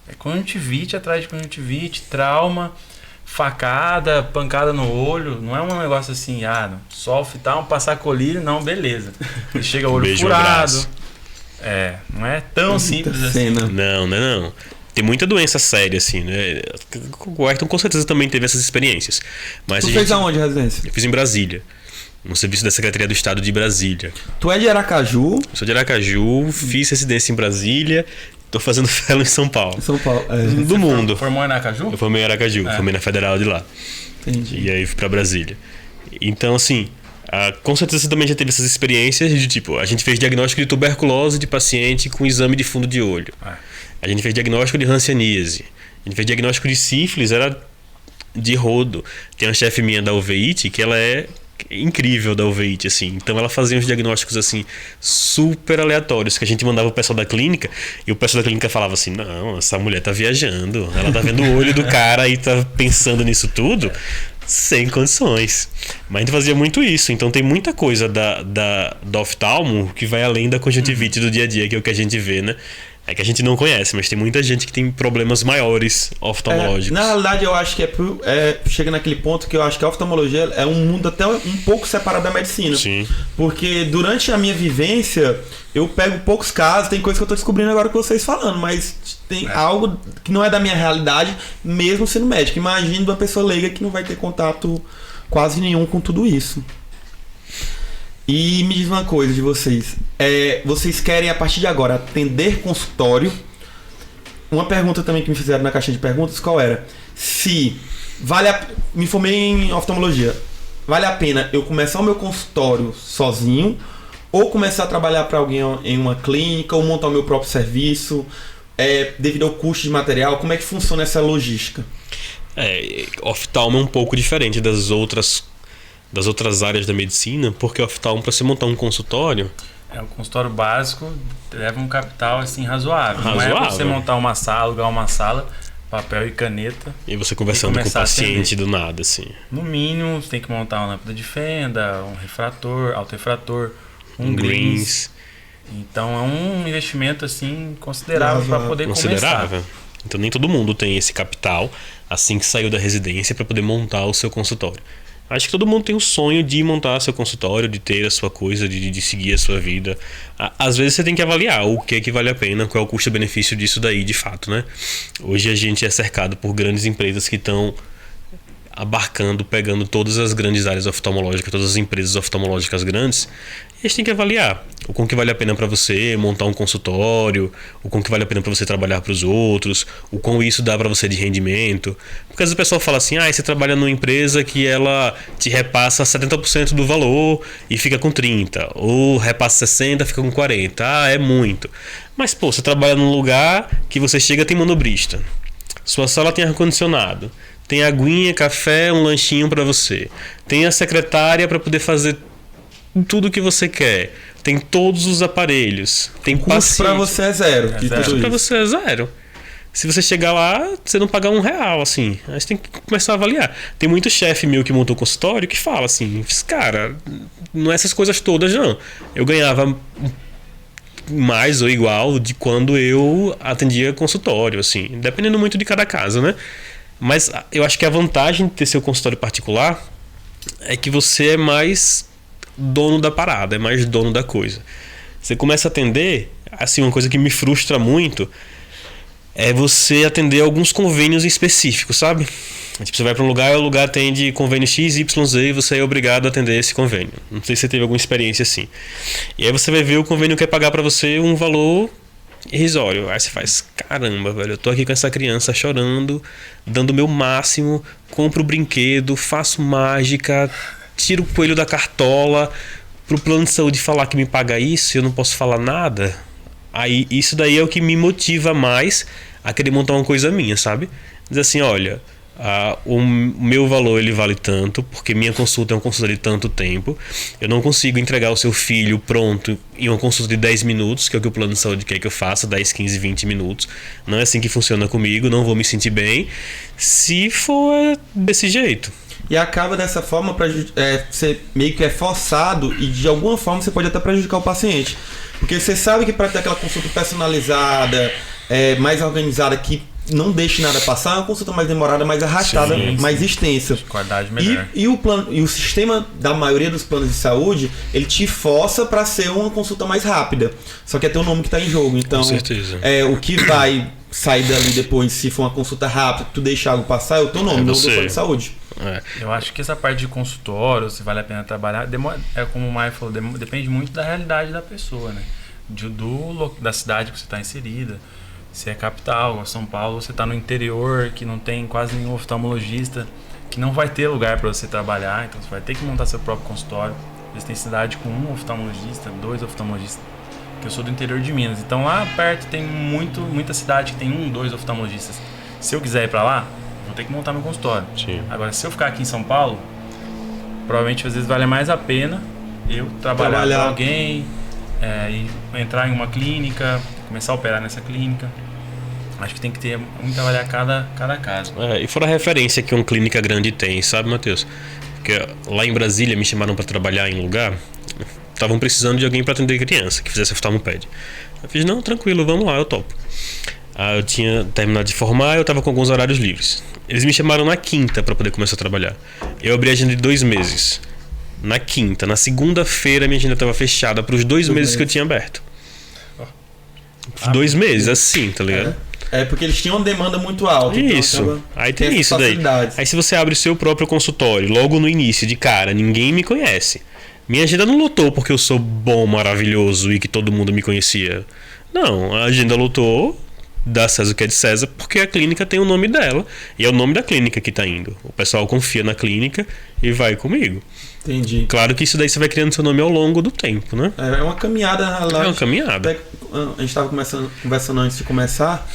é conjuntivite atrás de conjuntivite, trauma, facada, pancada no olho. Não é um negócio assim, só oftalmo, passar colírio, não, beleza. E chega o olho furado. Não é tão simples assim. Não. Tem muita doença séria, assim, né? O Ayrton com certeza também teve essas experiências. Mas tu fez aonde a residência? Eu fiz em Brasília. No serviço da Secretaria do Estado de Brasília. Tu é de Aracaju? Eu sou de Aracaju, fiz residência em Brasília, tô fazendo fellow em São Paulo. São Paulo, do mundo. Formou em Aracaju? Eu formei em Aracaju, formei na Federal de lá. Entendi. E aí fui pra Brasília. Então, assim, com certeza você também já teve essas experiências de tipo, a gente fez diagnóstico de tuberculose de paciente com exame de fundo de olho. A gente fez diagnóstico de hanseníase. A gente fez diagnóstico de sífilis, era de rodo. Tem uma chefe minha da UVIT que ela é incrível da UVIT, assim. Então ela fazia uns diagnósticos assim super aleatórios que a gente mandava o pessoal da clínica e o pessoal da clínica falava assim: não, essa mulher tá viajando, ela tá vendo o olho do cara e tá pensando nisso tudo. Sem condições. Mas a gente fazia muito isso. Então tem muita coisa do oftalmo que vai além da conjuntivite do dia a dia, que é o que a gente vê, né? É que a gente não conhece, mas tem muita gente que tem problemas maiores oftalmológicos. Na realidade, eu acho que chega naquele ponto que eu acho que a oftalmologia é um mundo até um pouco separado da medicina. Sim. Porque durante a minha vivência, eu pego poucos casos, tem coisas que eu tô descobrindo agora com vocês falando, mas tem algo que não é da minha realidade, mesmo sendo médico. Imagine uma pessoa leiga que não vai ter contato quase nenhum com tudo isso. E me diz uma coisa de vocês. Vocês querem, a partir de agora, atender consultório? Uma pergunta também que me fizeram na caixinha de perguntas, qual era? Se me formei em oftalmologia, vale a pena eu começar o meu consultório sozinho ou começar a trabalhar para alguém em uma clínica ou montar o meu próprio serviço devido ao custo de material? Como é que funciona essa logística? Oftalmo é um pouco diferente das outras áreas da medicina, porque oftalmo, para você montar um consultório... Um consultório básico leva um capital assim razoável. Não é você montar uma sala, alugar uma sala, papel e caneta. E você conversando com o paciente do nada, assim. No mínimo, você tem que montar uma lâmpada de fenda, um refrator, autorrefrator, um greens. Então é um investimento assim considerável para poder começar. Então nem todo mundo tem esse capital assim que saiu da residência para poder montar o seu consultório. Acho que todo mundo tem o sonho de montar seu consultório, de ter a sua coisa, de seguir a sua vida. Às vezes você tem que avaliar o que vale a pena, qual é o custo-benefício disso daí, de fato, né? Hoje a gente é cercado por grandes empresas que estão pegando todas as grandes áreas oftalmológicas, todas as empresas oftalmológicas grandes, e a gente tem que avaliar o quão que vale a pena para você montar um consultório, o quão que vale a pena para você trabalhar para os outros, o quão isso dá para você de rendimento. Porque às vezes o pessoal fala assim, você trabalha numa empresa que ela te repassa 70% do valor e fica com 30%, ou repassa 60% e fica com 40%. É muito. Mas você trabalha num lugar que você chega, tem manobrista, sua sala tem ar-condicionado, tem aguinha, café, um lanchinho para você. Tem a secretária para poder fazer tudo o que você quer. Tem todos os aparelhos. Tem custo para você é zero. Custo para você é zero. Se você chegar lá, você não pagar R$1, assim. Aí você tem que começar a avaliar. Tem muito chefe meu que montou consultório que fala assim, cara, não é essas coisas todas não. Eu ganhava mais ou igual de quando eu atendia consultório, assim. Dependendo muito de cada caso, né? Mas eu acho que a vantagem de ter seu consultório particular é que você é mais dono da parada, é mais dono da coisa. Você começa a atender, assim, uma coisa que me frustra muito é você atender alguns convênios específicos, sabe? Tipo, você vai para um lugar e o lugar atende convênio X, Y, Z e você é obrigado a atender esse convênio. Não sei se você teve alguma experiência assim. E aí você vai ver o convênio quer pagar para você um valor irrisório. Aí você faz, caramba, velho, eu tô aqui com essa criança chorando, dando o meu máximo, compro o brinquedo, faço mágica, tiro o coelho da cartola, pro plano de saúde falar que me paga isso e eu não posso falar nada. Aí isso daí é o que me motiva mais a querer montar uma coisa minha, sabe? Dizer assim, olha, o meu valor ele vale tanto, porque minha consulta é uma consulta de tanto tempo. Eu não consigo entregar o seu filho pronto em uma consulta de 10 minutos, que é o que o plano de saúde quer que eu faça, 10, 15, 20 minutos. Não é assim que funciona comigo, não vou me sentir bem se for desse jeito. E acaba dessa forma, você meio que é forçado e de alguma forma você pode até prejudicar o paciente. Porque você sabe que para ter aquela consulta personalizada, mais organizada, que não deixe nada passar, é uma consulta mais demorada, mais arrastada, mais extensa. Qualidade melhor. E o sistema da maioria dos planos de saúde, ele te força para ser uma consulta mais rápida. Só que é teu nome que está em jogo. Então, com certeza. O que vai sair dali depois, se for uma consulta rápida, tu deixar algo passar, é o teu nome, não do plano de saúde. Eu acho que essa parte de consultório, se vale a pena trabalhar, como o Maio falou, depende muito da realidade da pessoa, né? Da cidade que você está inserida. Se é capital, São Paulo, você está no interior, que não tem quase nenhum oftalmologista, que não vai ter lugar para você trabalhar, então você vai ter que montar seu próprio consultório. Às vezes tem cidade com um oftalmologista, 2 oftalmologistas, que eu sou do interior de Minas. Então lá perto tem muita cidade que tem 1, 2 oftalmologistas. Se eu quiser ir para lá, vou ter que montar meu consultório. Sim. Agora, se eu ficar aqui em São Paulo, provavelmente às vezes vale mais a pena eu trabalhar para alguém, e entrar em uma clínica, começar a operar nessa clínica. Acho que tem que ter muito avaliar cada caso. E fora a referência que uma clínica grande tem, sabe, Matheus? Porque lá em Brasília me chamaram para trabalhar em um lugar, estavam precisando de alguém para atender criança, que fizesse oftalmoped. Eu fiz, não, tranquilo, vamos lá, eu topo. Eu tinha terminado de formar, eu estava com alguns horários livres. Eles me chamaram na quinta para poder começar a trabalhar. Eu abri a agenda de 2 meses. Na quinta, na segunda-feira, minha agenda estava fechada para os 2 meses que eu tinha aberto. 2 meses, assim, tá ligado? Porque eles tinham uma demanda muito alta. Isso. Então aí tem isso daí. Aí se você abre o seu próprio consultório, logo no início, de cara, ninguém me conhece. Minha agenda não lotou porque eu sou bom, maravilhoso e que todo mundo me conhecia. Não, a agenda lotou, dá César o que é de César, porque a clínica tem o nome dela. E é o nome da clínica que tá indo. O pessoal confia na clínica e vai comigo. Entendi. Claro que isso daí você vai criando seu nome ao longo do tempo, né? É uma caminhada. É uma caminhada. A gente estava conversando antes de começar,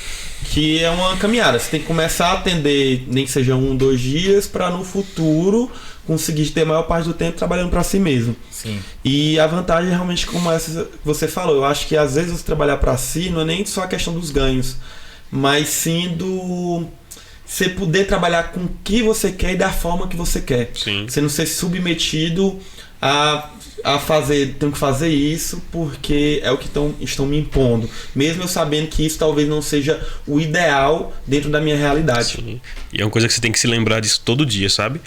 que é uma caminhada. Você tem que começar a atender, nem que seja 1, 2 dias, para no futuro conseguir ter a maior parte do tempo trabalhando para si mesmo. Sim. E a vantagem é realmente como essa que você falou. Eu acho que às vezes você trabalhar para si não é nem só a questão dos ganhos, mas sim do você poder trabalhar com o que você quer e da forma que você quer. Sim. Você não ser submetido a fazer, tenho que fazer isso porque é o que estão me impondo. Mesmo eu sabendo que isso talvez não seja o ideal dentro da minha realidade. Sim. E é uma coisa que você tem que se lembrar disso todo dia, sabe?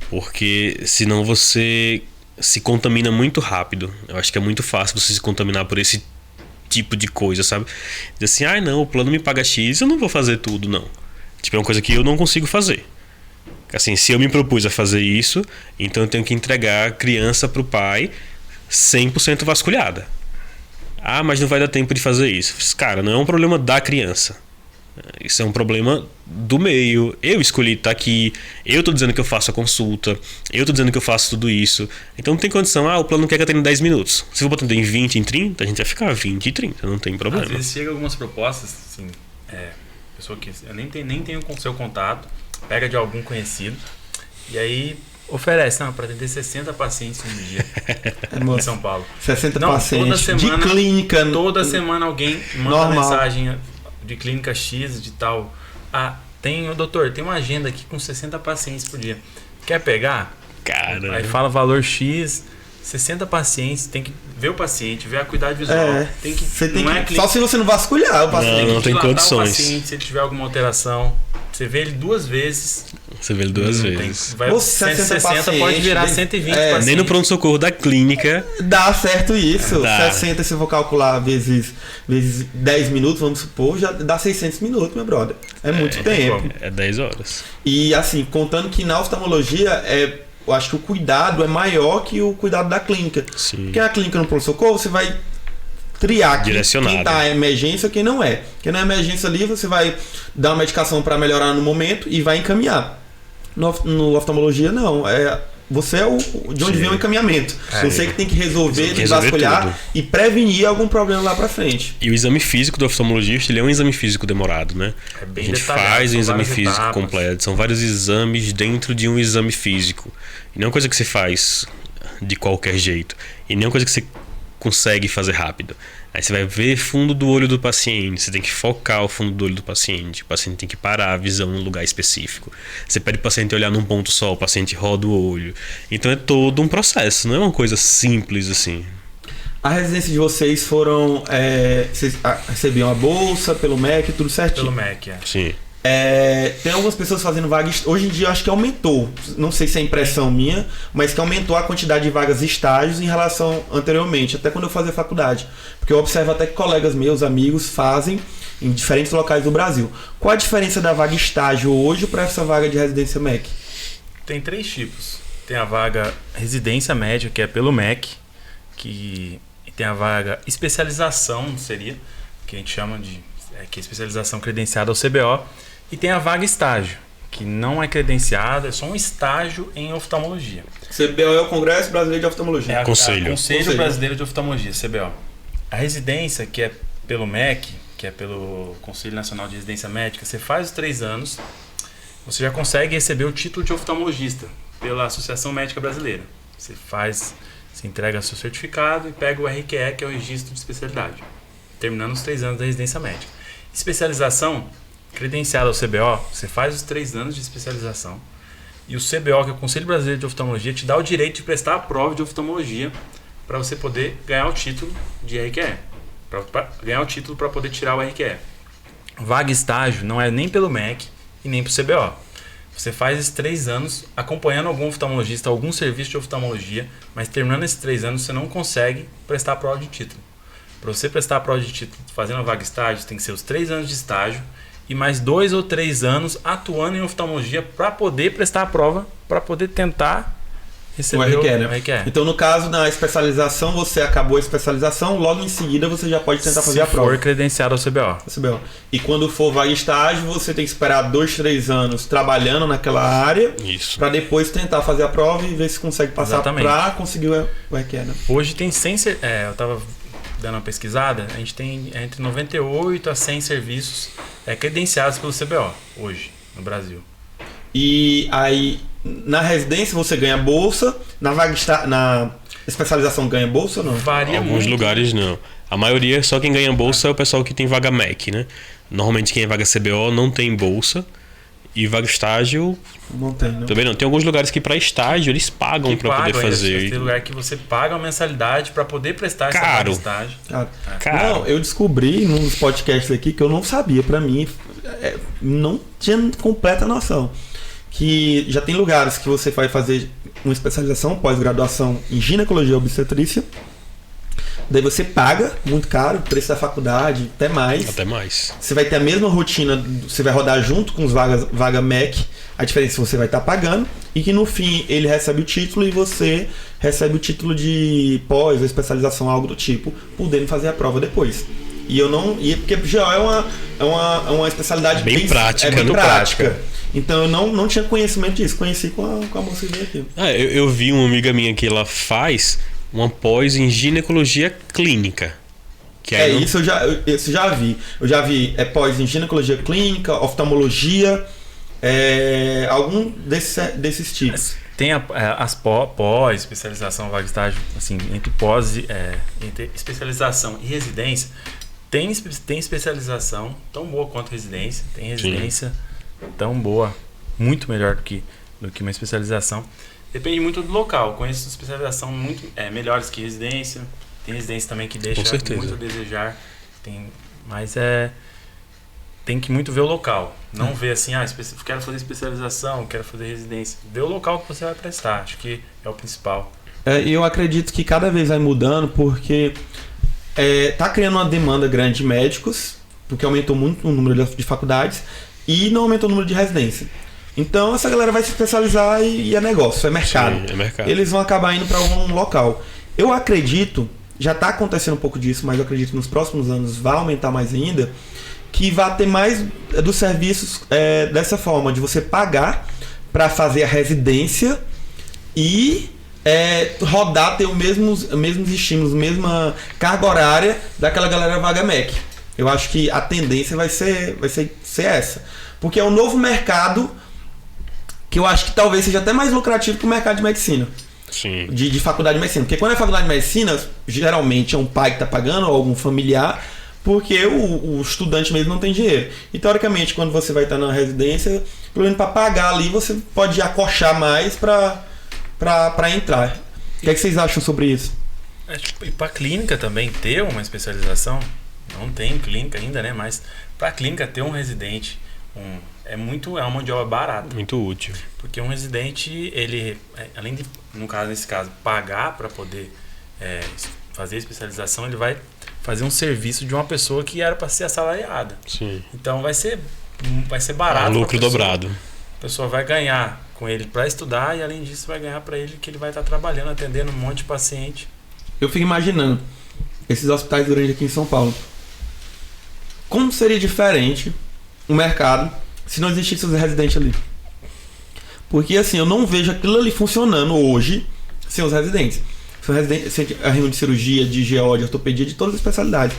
Porque senão você se contamina muito rápido. Eu acho que é muito fácil você se contaminar por esse tipo de coisa, sabe? Dizer assim, não, o plano me paga X, eu não vou fazer tudo, não. Tipo, é uma coisa que eu não consigo fazer. Assim, se eu me propus a fazer isso, então eu tenho que entregar a criança pro pai 100% vasculhada. Mas não vai dar tempo de fazer isso. Cara, não é um problema da criança. Isso é um problema do meio. Eu escolhi estar aqui, eu tô dizendo que eu faço a consulta, eu tô dizendo que eu faço tudo isso. Então não tem condição, o plano quer que eu atenda em 10 minutos. Se eu vou atender em 20, em 30, a gente vai ficar 20 e 30, não tem problema. Às vezes chega algumas propostas, assim, pessoa que eu nem tenho com seu contato, pega de algum conhecido e aí oferece, para atender 60 pacientes um dia em São Paulo. 60 pacientes toda semana, de clínica. Toda semana alguém manda mensagem de clínica X, de tal. Doutor, tem uma agenda aqui com 60 pacientes por dia. Quer pegar? Cara. Aí fala valor X, 60 pacientes, tem que ver o paciente, ver a acuidade visual. Só se você não vasculhar o paciente. Não tem condições. O paciente, se ele tiver alguma alteração, você vê ele 2 vezes. Você vê ele 2 vezes. Vai 160 pode virar 120 pacientes. Nem no pronto-socorro da clínica. Dá certo isso. 60, se for calcular vezes 10 minutos, vamos supor, já dá 600 minutos, meu brother. É muito tempo. É 10 horas. E assim, contando que na oftalmologia eu acho que o cuidado é maior que o cuidado da clínica. Sim. Porque a clínica no pronto-socorro, você vai triar quem tá em emergência e quem não é. Quem não é emergência ali, você vai dar uma medicação para melhorar no momento e vai encaminhar. No oftalmologia, não. Você é de onde vem o encaminhamento. Você que tem que resolver vasculhar e prevenir algum problema lá pra frente. E o exame físico do oftalmologista, ele é um exame físico demorado, né? A gente faz um exame físico completo. São vários exames dentro de um exame físico. E não é uma coisa que você faz de qualquer jeito. E nem é uma coisa que você consegue fazer rápido. Aí você vai ver fundo do olho do paciente, você tem que focar o fundo do olho do paciente, o paciente tem que parar a visão num lugar específico. Você pede o paciente olhar num ponto só, o paciente roda o olho. Então é todo um processo, não é uma coisa simples assim. A residência de vocês foram... vocês recebiam a bolsa pelo MEC, tudo certinho? Pelo MEC, Sim. Tem algumas pessoas fazendo vagas. Hoje em dia eu acho que aumentou. Não sei se é impressão minha, mas que aumentou a quantidade de vagas e estágios em relação anteriormente, até quando eu fazia faculdade. Porque eu observo até que colegas meus, amigos, fazem em diferentes locais do Brasil. Qual a diferença da vaga estágio hoje para essa vaga de residência MEC? Tem 3 tipos. Tem a vaga residência médica, que é pelo MEC, e tem a vaga especialização, que a gente chama de que é especialização credenciada ao CBO. E tem a vaga estágio, que não é credenciada, é só um estágio em oftalmologia. CBO é o Congresso Brasileiro de Oftalmologia. Conselho Brasileiro de Oftalmologia, CBO. A residência, que é pelo MEC, que é pelo Conselho Nacional de Residência Médica, você faz os 3 anos, você já consegue receber o título de oftalmologista pela Associação Médica Brasileira. Você entrega seu certificado e pega o RQE, que é o Registro de Especialidade, terminando os 3 anos da residência médica. Especialização credenciado ao CBO, você faz os 3 anos de especialização e o CBO, que é o Conselho Brasileiro de Oftalmologia, te dá o direito de prestar a prova de oftalmologia para você poder ganhar o título de RQE, para ganhar o título para poder tirar o RQE. Vaga estágio não é nem pelo MEC e nem pelo CBO. Você faz esses 3 anos acompanhando algum oftalmologista, algum serviço de oftalmologia, mas terminando esses 3 anos você não consegue prestar a prova de título. Para você prestar a prova de título fazendo a vaga estágio, tem que ser os 3 anos de estágio e mais 2 ou 3 anos atuando em oftalmologia para poder prestar a prova, para poder tentar receber o RQE, né? o RQE. Então, no caso da especialização, você acabou a especialização, logo em seguida você já pode tentar fazer a prova. Se for credenciado ao CBO. E quando for vaga estágio, você tem que esperar 2, 3 anos trabalhando naquela área para depois tentar fazer a prova e ver se consegue passar para conseguir o RQE, né? Hoje tem 100... eu estava dando uma pesquisada, a gente tem entre 98 a 100 serviços credenciados pelo CBO hoje no Brasil. E aí, na residência você ganha bolsa, na especialização ganha bolsa ou não? Varia Alguns muito. lugares não. A maioria, só quem ganha bolsa é o pessoal que tem vaga MEC, né? Normalmente quem é vaga CBO não tem bolsa. E vaga estágio não tem, não. Também não. Tem alguns lugares que para estágio eles pagam para poder fazer. Tem lugar que você paga uma mensalidade para poder prestar essa vaga estágio. Caro. Não, eu descobri nos podcasts aqui que eu não sabia, para mim não tinha completa noção, que já tem lugares que você vai fazer uma especialização, pós-graduação em ginecologia e obstetrícia. Daí você paga muito caro, preço da faculdade, até mais. Você vai ter a mesma rotina, você vai rodar junto com os vaga MEC. A diferença é que você vai estar pagando e que no fim ele recebe o título e você recebe o título de pós ou especialização, algo do tipo, podendo fazer a prova depois. E eu não. Porque GO é uma especialidade bem prática. Bem prática. Então eu não tinha conhecimento disso. Conheci com a moça que veio aqui. Eu vi uma amiga minha que ela faz uma pós em ginecologia clínica. Que isso eu já vi. Eu já vi pós em ginecologia clínica, oftalmologia, algum desses tipos. Tem as pós, especialização, vaga estágio, assim, entre pós, entre especialização e residência, tem especialização tão boa quanto residência, tem residência tão boa, muito melhor do que uma especialização. Depende muito do local. Conheço especialização muito melhores que residência. Tem residência também que deixa muito a desejar. Mas tem que muito ver o local. Não ver assim, quero fazer especialização, quero fazer residência. Ver o local que você vai prestar. Acho que é o principal. Eu acredito que cada vez vai mudando porque tá criando uma demanda grande de médicos, porque aumentou muito o número de faculdades e não aumentou o número de residência. Então essa galera vai se especializar e é negócio, é mercado. Sim, é mercado. Eles vão acabar indo para algum local. Eu acredito, já está acontecendo um pouco disso, mas eu acredito que nos próximos anos vai aumentar mais ainda, que vai ter mais dos serviços dessa forma, de você pagar para fazer a residência e rodar, ter os mesmos estímulos, mesma carga horária daquela galera vaga MEC. Eu acho que a tendência vai ser essa. Porque é um novo mercado que eu acho que talvez seja até mais lucrativo que o mercado de medicina. Sim. De faculdade de medicina. Porque quando é faculdade de medicina, geralmente é um pai que está pagando ou algum familiar, porque o estudante mesmo não tem dinheiro. E teoricamente, quando você vai estar na residência, pelo menos para pagar ali, você pode acochar mais para entrar. O que é que vocês acham sobre isso? E para clínica também ter uma especialização, não tem clínica ainda, né? Mas para clínica ter um residente, é uma mão de obra barata. Muito útil. Porque um residente, ele, além de, nesse caso, pagar para poder fazer a especialização, ele vai fazer um serviço de uma pessoa que era para ser assalariada. Sim. Então vai ser barato. Lucro dobrado. A pessoa vai ganhar com ele para estudar e, além disso, vai ganhar para ele que ele vai estar trabalhando, atendendo um monte de paciente. Eu fico imaginando esses hospitais grandes aqui em São Paulo. Como seria diferente o mercado se não existisse os residentes ali? Porque assim, eu não vejo aquilo ali funcionando hoje sem os residentes. Sem a reunião de cirurgia, de GO, de ortopedia, de todas as especialidades.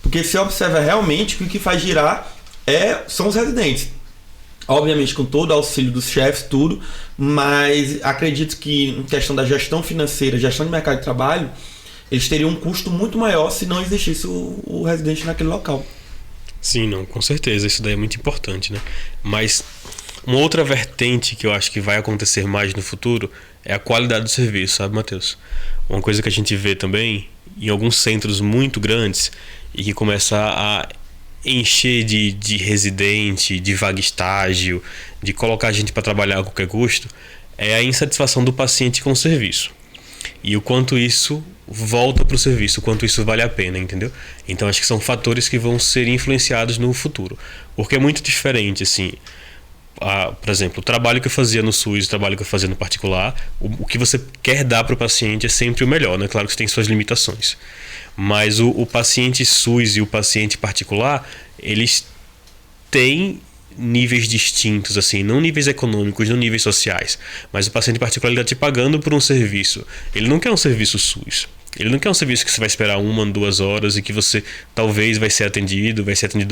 Porque você observa realmente que o que faz girar são os residentes. Obviamente com todo o auxílio dos chefes, tudo, mas acredito que em questão da gestão financeira, gestão de mercado de trabalho, eles teriam um custo muito maior se não existisse o residente naquele local. Sim, não, com certeza, isso daí é muito importante, né? Mas uma outra vertente que eu acho que vai acontecer mais no futuro é a qualidade do serviço, sabe, Matheus? Uma coisa que a gente vê também em alguns centros muito grandes e que começa a encher de residente, de vaga estágio, de colocar a gente para trabalhar a qualquer custo, é a insatisfação do paciente com o serviço. E o quanto isso volta para o serviço, o quanto isso vale a pena, entendeu? Então acho que são fatores que vão ser influenciados no futuro. Porque é muito diferente, assim, por exemplo, o trabalho que eu fazia no SUS, o trabalho que eu fazia no particular, o que você quer dar para o paciente é sempre o melhor, né? Claro que você tem suas limitações. Mas o paciente SUS e o paciente particular, eles têm níveis distintos, assim, não níveis econômicos, não níveis sociais, mas o paciente particular ele está te pagando por um serviço. Ele não quer um serviço SUS. Ele não quer um serviço que você vai esperar 1, 2 horas e que você talvez vai ser atendido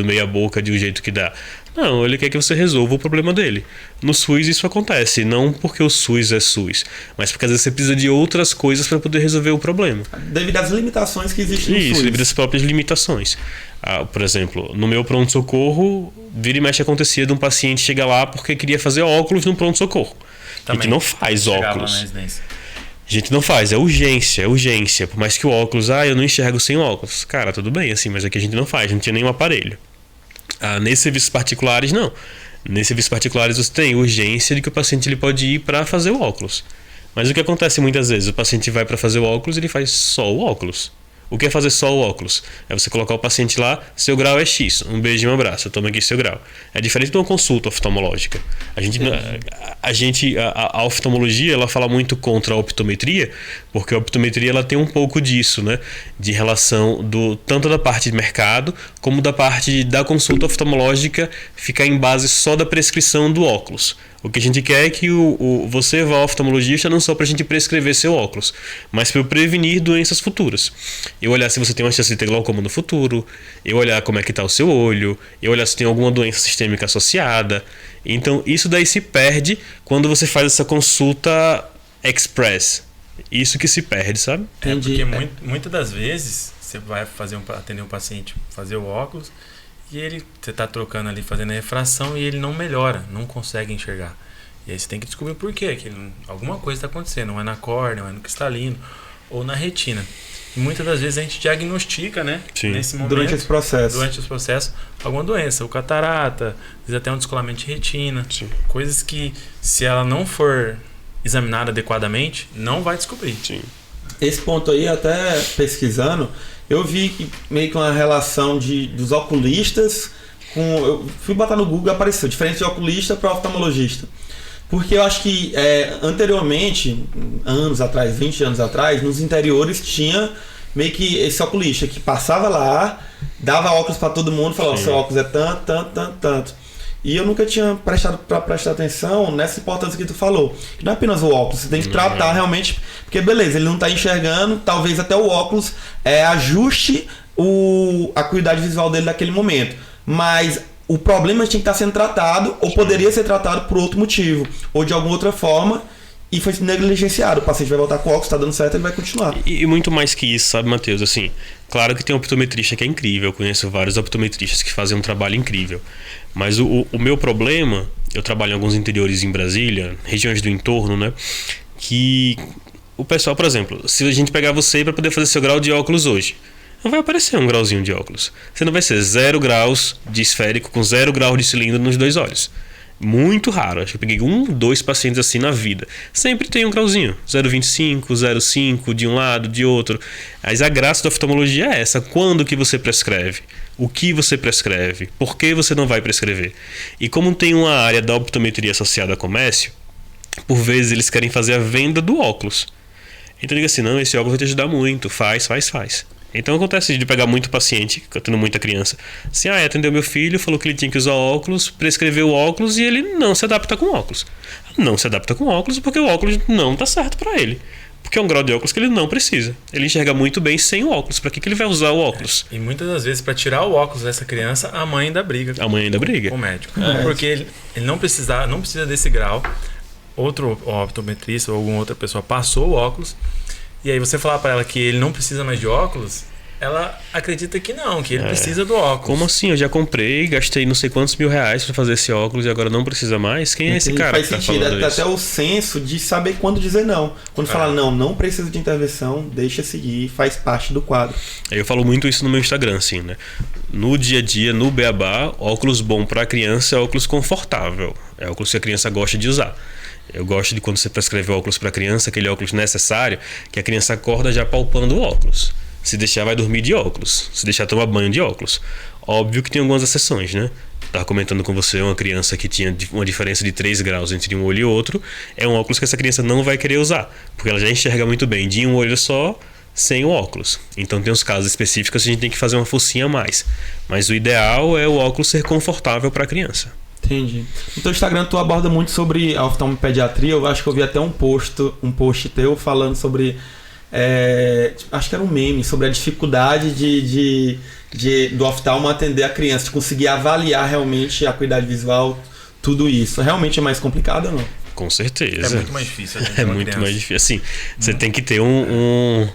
meia boca de um jeito que dá. Não, ele quer que você resolva o problema dele. No SUS isso acontece, não porque o SUS é SUS, mas porque às vezes você precisa de outras coisas para poder resolver o problema. Devido às limitações que existem no SUS. Isso, devido às próprias limitações. Por exemplo, no meu pronto-socorro, vira e mexe acontecia de um paciente chegar lá porque queria fazer óculos no pronto-socorro. A gente não faz óculos. A gente não faz, é urgência. Por mais que o óculos, eu não enxergo sem óculos. Cara, tudo bem, assim, mas aqui a gente não faz, não tinha nenhum aparelho. Nesses serviços particulares, não. Nesses serviços particulares você tem urgência de que o paciente ele pode ir para fazer o óculos. Mas o que acontece muitas vezes? O paciente vai para fazer o óculos e ele faz só o óculos. O que é fazer só o óculos? É você colocar o paciente lá, seu grau é X, um beijo e um abraço, toma aqui seu grau. É diferente de uma consulta oftalmológica. A oftalmologia, ela fala muito contra a optometria, porque a optometria ela tem um pouco disso, né? De relação tanto da parte de mercado, como da parte da consulta oftalmológica ficar em base só da prescrição do óculos. O que a gente quer é que você vá ao oftalmologista não só para a gente prescrever seu óculos, mas para prevenir doenças futuras. Eu olhar se você tem uma chance de ter glaucoma no futuro, eu olhar como é que está o seu olho, eu olhar se tem alguma doença sistêmica associada. Então isso daí se perde quando você faz essa consulta express. Isso que se perde, sabe? Porque muitas das vezes você vai atender um paciente, fazer o óculos, e você está trocando ali, fazendo a refração, e ele não melhora, não consegue enxergar. E aí você tem que descobrir o porquê, que alguma coisa está acontecendo, não é na córnea, não é no cristalino, ou na retina. E muitas das vezes a gente diagnostica, né? Sim. Nesse momento, durante esse processo, alguma doença, ou catarata, às vezes até um descolamento de retina. Sim. Coisas que, se ela não for examinada adequadamente, não vai descobrir. Sim. Esse ponto aí, até pesquisando, eu vi que meio que uma relação dos oculistas com... Eu fui botar no Google e apareceu, diferente de oculista para oftalmologista. Porque eu acho que anteriormente, anos atrás, 20 anos atrás, nos interiores tinha meio que esse oculista que passava lá, dava óculos para todo mundo, falava, seu óculos é tanto. E eu nunca tinha prestar atenção nessa importância que tu falou. Que não é apenas o óculos, você tem que tratar realmente, porque beleza, ele não está enxergando, talvez até o óculos ajuste a acuidade visual dele naquele momento. Mas o problema tinha que estar sendo tratado, ou poderia ser tratado por outro motivo, ou de alguma outra forma, e foi negligenciado. O paciente vai voltar com o óculos, está dando certo, ele vai continuar. E muito mais que isso, sabe, Matheus? Assim, claro que tem um optometrista que é incrível, eu conheço vários optometristas que fazem um trabalho incrível. Mas o meu problema, eu trabalho em alguns interiores em Brasília, regiões do entorno, né? Que o pessoal, por exemplo, se a gente pegar você para poder fazer seu grau de óculos hoje, não vai aparecer um grauzinho de óculos. Você não vai ser 0 graus de esférico com 0 graus de cilindro nos 2 olhos. Muito raro, acho que eu peguei 2 pacientes assim na vida. Sempre tem um grauzinho, 0,25, 0,5 de um lado, de outro. Mas a graça da oftalmologia é essa: quando que você prescreve? O que você prescreve? Por que você não vai prescrever? E como tem uma área da optometria associada a comércio, por vezes eles querem fazer a venda do óculos. Então diga assim, não, esse óculos vai te ajudar muito, faz. Então acontece de pegar muito paciente, tendo muita criança, assim, atendeu meu filho, falou que ele tinha que usar óculos, prescreveu o óculos e ele não se adapta com óculos. Não se adapta com óculos porque o óculos não está certo para ele. Porque é um grau de óculos que ele não precisa. Ele enxerga muito bem sem o óculos. Para que ele vai usar o óculos? E muitas das vezes, para tirar o óculos dessa criança, a mãe ainda briga. Com o médico. Porque ele não precisa desse grau. Outro optometrista ou alguma outra pessoa passou o óculos. E aí você falar para ela que ele não precisa mais de óculos, ela acredita que não, que ele precisa do óculos. Como assim? Eu já comprei, gastei não sei quantos R$1.000 pra fazer esse óculos e agora não precisa mais? Quem é esse cara faz que tá sentido, falando isso? até o senso de saber quando dizer não. Quando falar não precisa de intervenção, deixa seguir, faz parte do quadro. Eu falo muito isso no meu Instagram, assim, né? No dia a dia, no beabá, óculos bom pra criança é óculos confortável. É óculos que a criança gosta de usar. Eu gosto de quando você prescreve óculos pra criança, aquele óculos necessário, que a criança acorda já palpando o óculos. Se deixar, vai dormir de óculos. Se deixar, tomar banho de óculos. Óbvio que tem algumas exceções, né? Estava comentando com você, uma criança que tinha uma diferença de 3 graus entre um olho e outro, é um óculos que essa criança não vai querer usar, porque ela já enxerga muito bem de um olho só, sem o óculos. Então tem uns casos específicos que a gente tem que fazer uma forcinha a mais. Mas o ideal é o óculos ser confortável para a criança. Entendi. No teu Instagram tu aborda muito sobre a oftalmopediatria. Eu acho que eu vi até um post teu falando sobre... acho que era um meme sobre a dificuldade do oftalmo atender a criança, de conseguir avaliar realmente a acuidade visual, tudo isso. Realmente é mais complicado ou não? Com certeza. É muito mais difícil. É muito mais difícil. Assim, você tem que ter um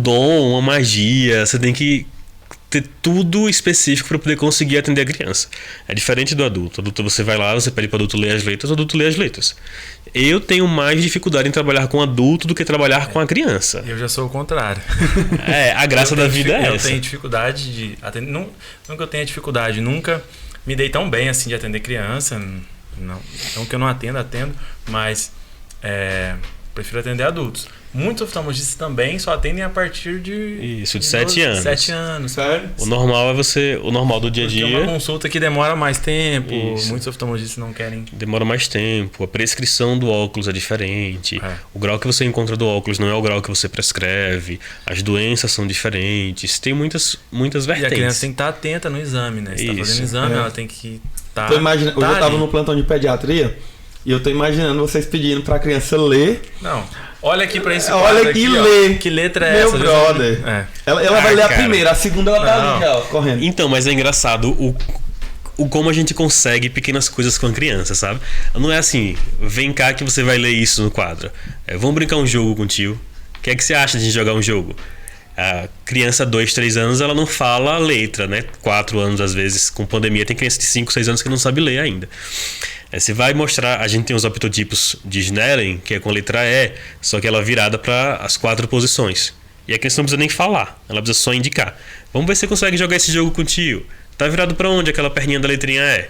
dom, uma magia, você tem que ter tudo específico para poder conseguir atender a criança. É diferente do adulto. O adulto, você vai lá, você pede para o adulto ler as letras, o adulto lê as letras. Eu tenho mais dificuldade em trabalhar com adulto do que trabalhar com a criança. Eu já sou o contrário. A graça da vida é essa. Eu tenho dificuldade de atender. Nunca eu tenho dificuldade, nunca me dei tão bem assim de atender criança. Não que eu não atendo, mas prefiro atender adultos. Muitos oftalmologistas também só atendem a partir de 7 anos. 7 anos. Sério? O normal é o normal do dia a dia. Porque é uma consulta que demora mais tempo. Isso. Muitos oftalmologistas não querem. Demora mais tempo. A prescrição do óculos é diferente. O grau que você encontra do óculos não é o grau que você prescreve. As doenças são diferentes. Tem muitas vertentes. E a criança tem que estar atenta no exame, né? Se está fazendo exame, ela tem que estar. Hoje eu estava no plantão de pediatria e eu tô imaginando vocês pedindo pra criança ler. Não. Olha aqui pra esse Olha aqui, lê. Que letra é Meu essa? Meu brother. Ela vai ler a primeira, a segunda ela tá ali já, correndo. Então, mas é engraçado o como a gente consegue pequenas coisas com a criança, sabe? Não é assim, vem cá que você vai ler isso no quadro. Vamos brincar um jogo com o tio. O que é que você acha de jogar um jogo? A criança 2, 3 anos, ela não fala a letra, né? 4 anos, às vezes, com pandemia, tem criança de 5, 6 anos que não sabe ler ainda. Você vai mostrar, a gente tem os optotipos de Snellen, que é com a letra E, só que ela é virada para as 4 posições. E a criança não precisa nem falar, ela precisa só indicar. Vamos ver se você consegue jogar esse jogo com o tio. Tá virado para onde aquela perninha da letrinha E?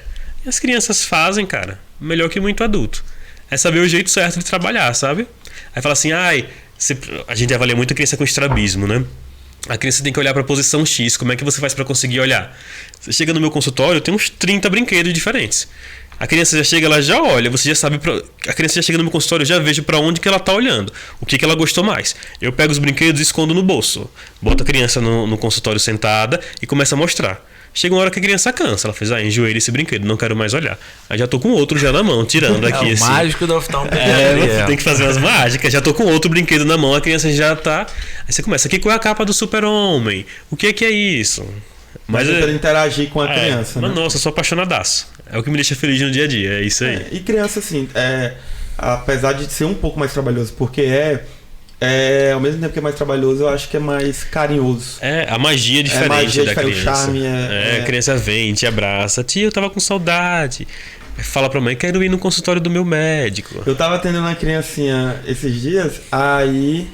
E as crianças fazem, cara, melhor que muito adulto. É saber o jeito certo de trabalhar, sabe? Aí fala assim, a gente avalia muito a criança com estrabismo, né? A criança tem que olhar para a posição X. Como é que você faz para conseguir olhar? Você chega no meu consultório, tem uns 30 brinquedos diferentes. A criança já chega, ela já olha, você já sabe. A criança já chega no meu consultório, eu já vejo para onde que ela tá olhando, o que ela gostou mais. Eu pego os brinquedos e escondo no bolso. Boto a criança no consultório sentada e começo a mostrar. Chega uma hora que a criança cansa, ela faz, enjoei desse brinquedo, não quero mais olhar. Aí já tô com outro já na mão, tirando aqui. É o assim. mágico da oftalmopediatria. Você tem que fazer umas mágicas, já tô com outro brinquedo na mão, a criança já tá. Aí você começa, aqui qual é a capa do Super-Homem? O que é isso? Mas eu quero interagir com a criança, né? Nossa, eu sou apaixonadaço. É o que me deixa feliz no dia a dia, é isso aí. E criança, assim, apesar de ser um pouco mais trabalhoso, porque ao mesmo tempo que é mais trabalhoso, eu acho que é mais carinhoso. A magia é diferente da criança. O charme A criança vem, te abraça. Tia, eu tava com saudade. Fala pra mãe, quero ir no consultório do meu médico. Eu tava atendendo uma criancinha esses dias, aí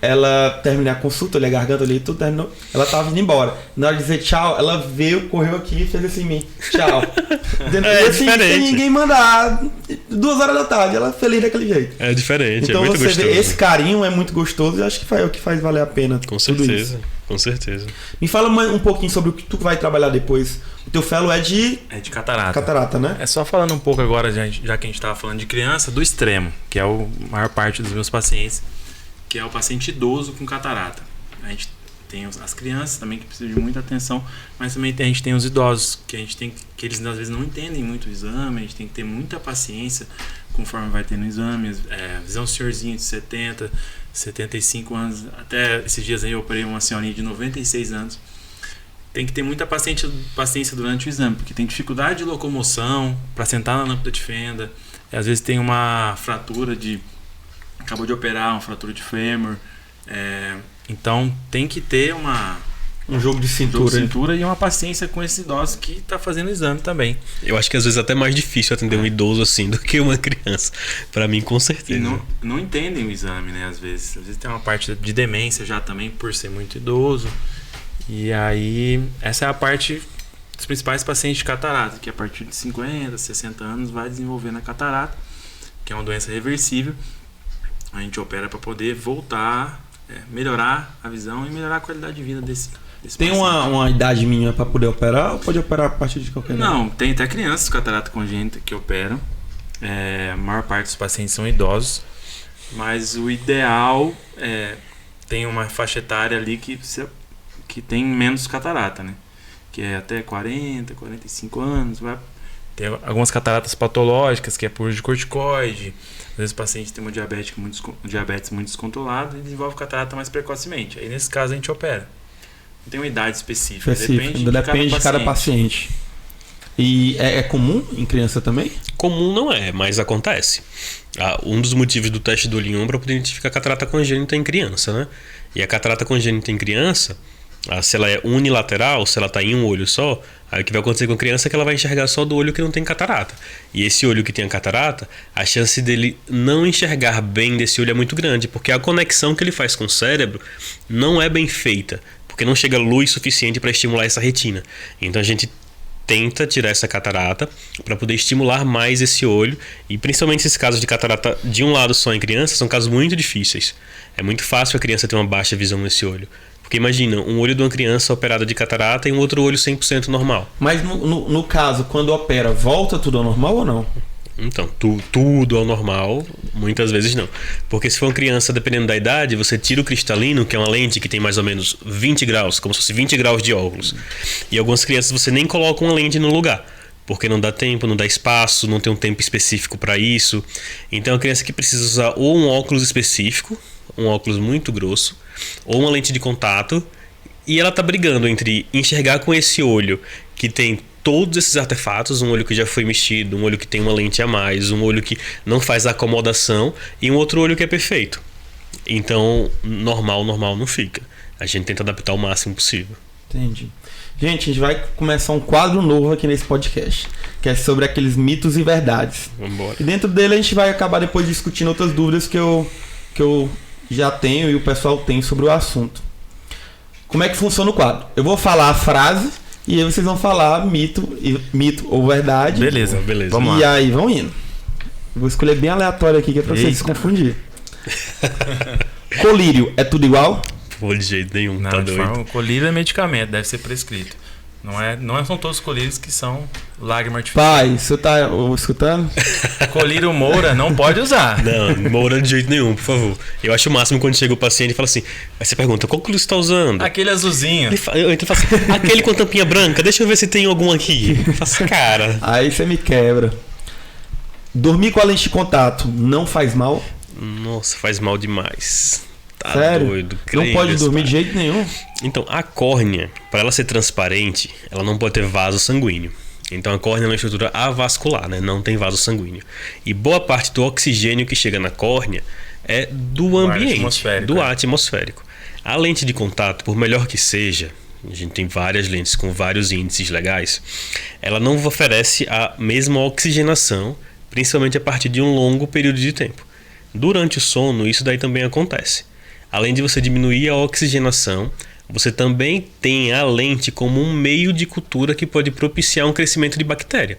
ela terminou a consulta, olhei a garganta, olhei tudo, terminou. Ela tava indo embora. Na hora de dizer tchau, ela veio, correu aqui e fez assim em mim. Tchau. Assim, sem ninguém mandar. 2 horas da tarde, ela feliz daquele jeito. É diferente, então é muito gostoso. Vê, esse carinho é muito gostoso e acho que é o que faz valer a pena. Com certeza, com certeza. Me fala um pouquinho sobre o que tu vai trabalhar depois. O teu fellow é de catarata. Catarata, né? É só falando um pouco agora, já que a gente tava falando de criança, do extremo, que é a maior parte dos meus pacientes, que é o paciente idoso com catarata. A gente tem as crianças também que precisam de muita atenção, mas também a gente tem os idosos que eles às vezes não entendem muito o exame, a gente tem que ter muita paciência conforme vai ter no exame. Visão senhorzinho de 70, 75 anos, até esses dias aí eu operei uma senhorinha de 96 anos. Tem que ter muita paciência durante o exame, porque tem dificuldade de locomoção para sentar na lâmpada de fenda, às vezes tem uma fratura acabou de operar uma fratura de fêmur, Então tem que ter Um jogo de cintura. e uma paciência com esse idoso que está fazendo o exame também. Eu acho que às vezes é até mais difícil atender um idoso assim do que uma criança. Pra mim, com certeza. E não entendem o exame, né? Às vezes tem uma parte de demência já também por ser muito idoso. E aí, essa é a parte dos principais pacientes de catarata, que a partir de 50, 60 anos vai desenvolvendo a catarata, que é uma doença reversível. A gente opera para poder voltar, melhorar a visão e melhorar a qualidade de vida desse Tem paciente. uma idade mínima para poder operar ou pode operar a partir de qualquer idade? Não, tem até crianças com catarata congênita que operam. A maior parte dos pacientes são idosos. Mas o ideal tem uma faixa etária ali que tem menos catarata, né? Que é até 40, 45 anos. Vai ter algumas cataratas patológicas, que é por uso de corticoide. Às vezes o paciente tem uma diabetes muito descontrolada e desenvolve catarata mais precocemente. Aí nesse caso a gente opera. Não tem uma idade específica. Depende de cada paciente. E é comum em criança também? Comum não é, mas acontece. Um dos motivos do teste do olho 1 é para poder identificar a catarata congênita em criança, né? E a catarata congênita em criança, se ela é unilateral, se ela está em um olho só, aí o que vai acontecer com a criança é que ela vai enxergar só do olho que não tem catarata. E esse olho que tem a catarata, a chance dele não enxergar bem desse olho é muito grande, porque a conexão que ele faz com o cérebro não é bem feita, porque não chega luz suficiente para estimular essa retina. Então a gente tenta tirar essa catarata para poder estimular mais esse olho, e principalmente esses casos de catarata de um lado só em criança são casos muito difíceis. É muito fácil a criança ter uma baixa visão nesse olho. Porque imagina, um olho de uma criança operada de catarata e um outro olho 100% normal. Mas no caso, quando opera, volta tudo ao normal ou não? Então, tudo ao normal, muitas vezes não. Porque se for uma criança, dependendo da idade, você tira o cristalino, que é uma lente que tem mais ou menos 20 graus, como se fosse 20 graus de óculos. E algumas crianças você nem coloca uma lente no lugar, porque não dá tempo, não dá espaço, não tem um tempo específico para isso. Então, a criança que precisa usar ou um óculos específico, um óculos muito grosso, ou uma lente de contato, e ela tá brigando entre enxergar com esse olho que tem todos esses artefatos, um olho que já foi mexido, um olho que tem uma lente a mais, um olho que não faz acomodação e um outro olho que é perfeito. Então, normal não fica. A gente tenta adaptar o máximo possível. Entendi. Gente, a gente vai começar um quadro novo aqui nesse podcast, que é sobre aqueles mitos e verdades. Vambora. E dentro dele a gente vai acabar depois discutindo outras dúvidas que eu já tenho e o pessoal tem sobre o assunto. Como é que funciona o quadro? Eu vou falar a frase e aí vocês vão falar mito ou verdade. Beleza. Vamos lá. E aí vão indo. Vou escolher bem aleatório aqui que é pra vocês se confundir. Colírio, é tudo igual? Pô, de jeito nenhum, Não, tá de doido. forma, colírio é medicamento, deve ser prescrito. Não são todos os colírios que são lágrima artificial. Pai, você tá escutando? Colírio Moura não pode usar. Não, Moura de jeito nenhum, por favor. Eu acho o máximo quando chega o paciente e fala assim, aí você pergunta, qual colírio você tá usando? Aquele azulzinho. Eu então faço assim, aquele com a tampinha branca, deixa eu ver se tem algum aqui. Eu faço, cara. Aí você me quebra. Dormir com a lente de contato não faz mal? Nossa, faz mal demais. Tá Sério? doido. Não pode dormir de jeito nenhum? Então, a córnea, para ela ser transparente, ela não pode ter vaso sanguíneo. Então, a córnea é uma estrutura avascular, né? Não tem vaso sanguíneo. E boa parte do oxigênio que chega na córnea é do ambiente, do ar atmosférico. A lente de contato, por melhor que seja, a gente tem várias lentes com vários índices legais, ela não oferece a mesma oxigenação, principalmente a partir de um longo período de tempo. Durante o sono, isso daí também acontece. Além de você diminuir a oxigenação, você também tem a lente como um meio de cultura que pode propiciar um crescimento de bactéria.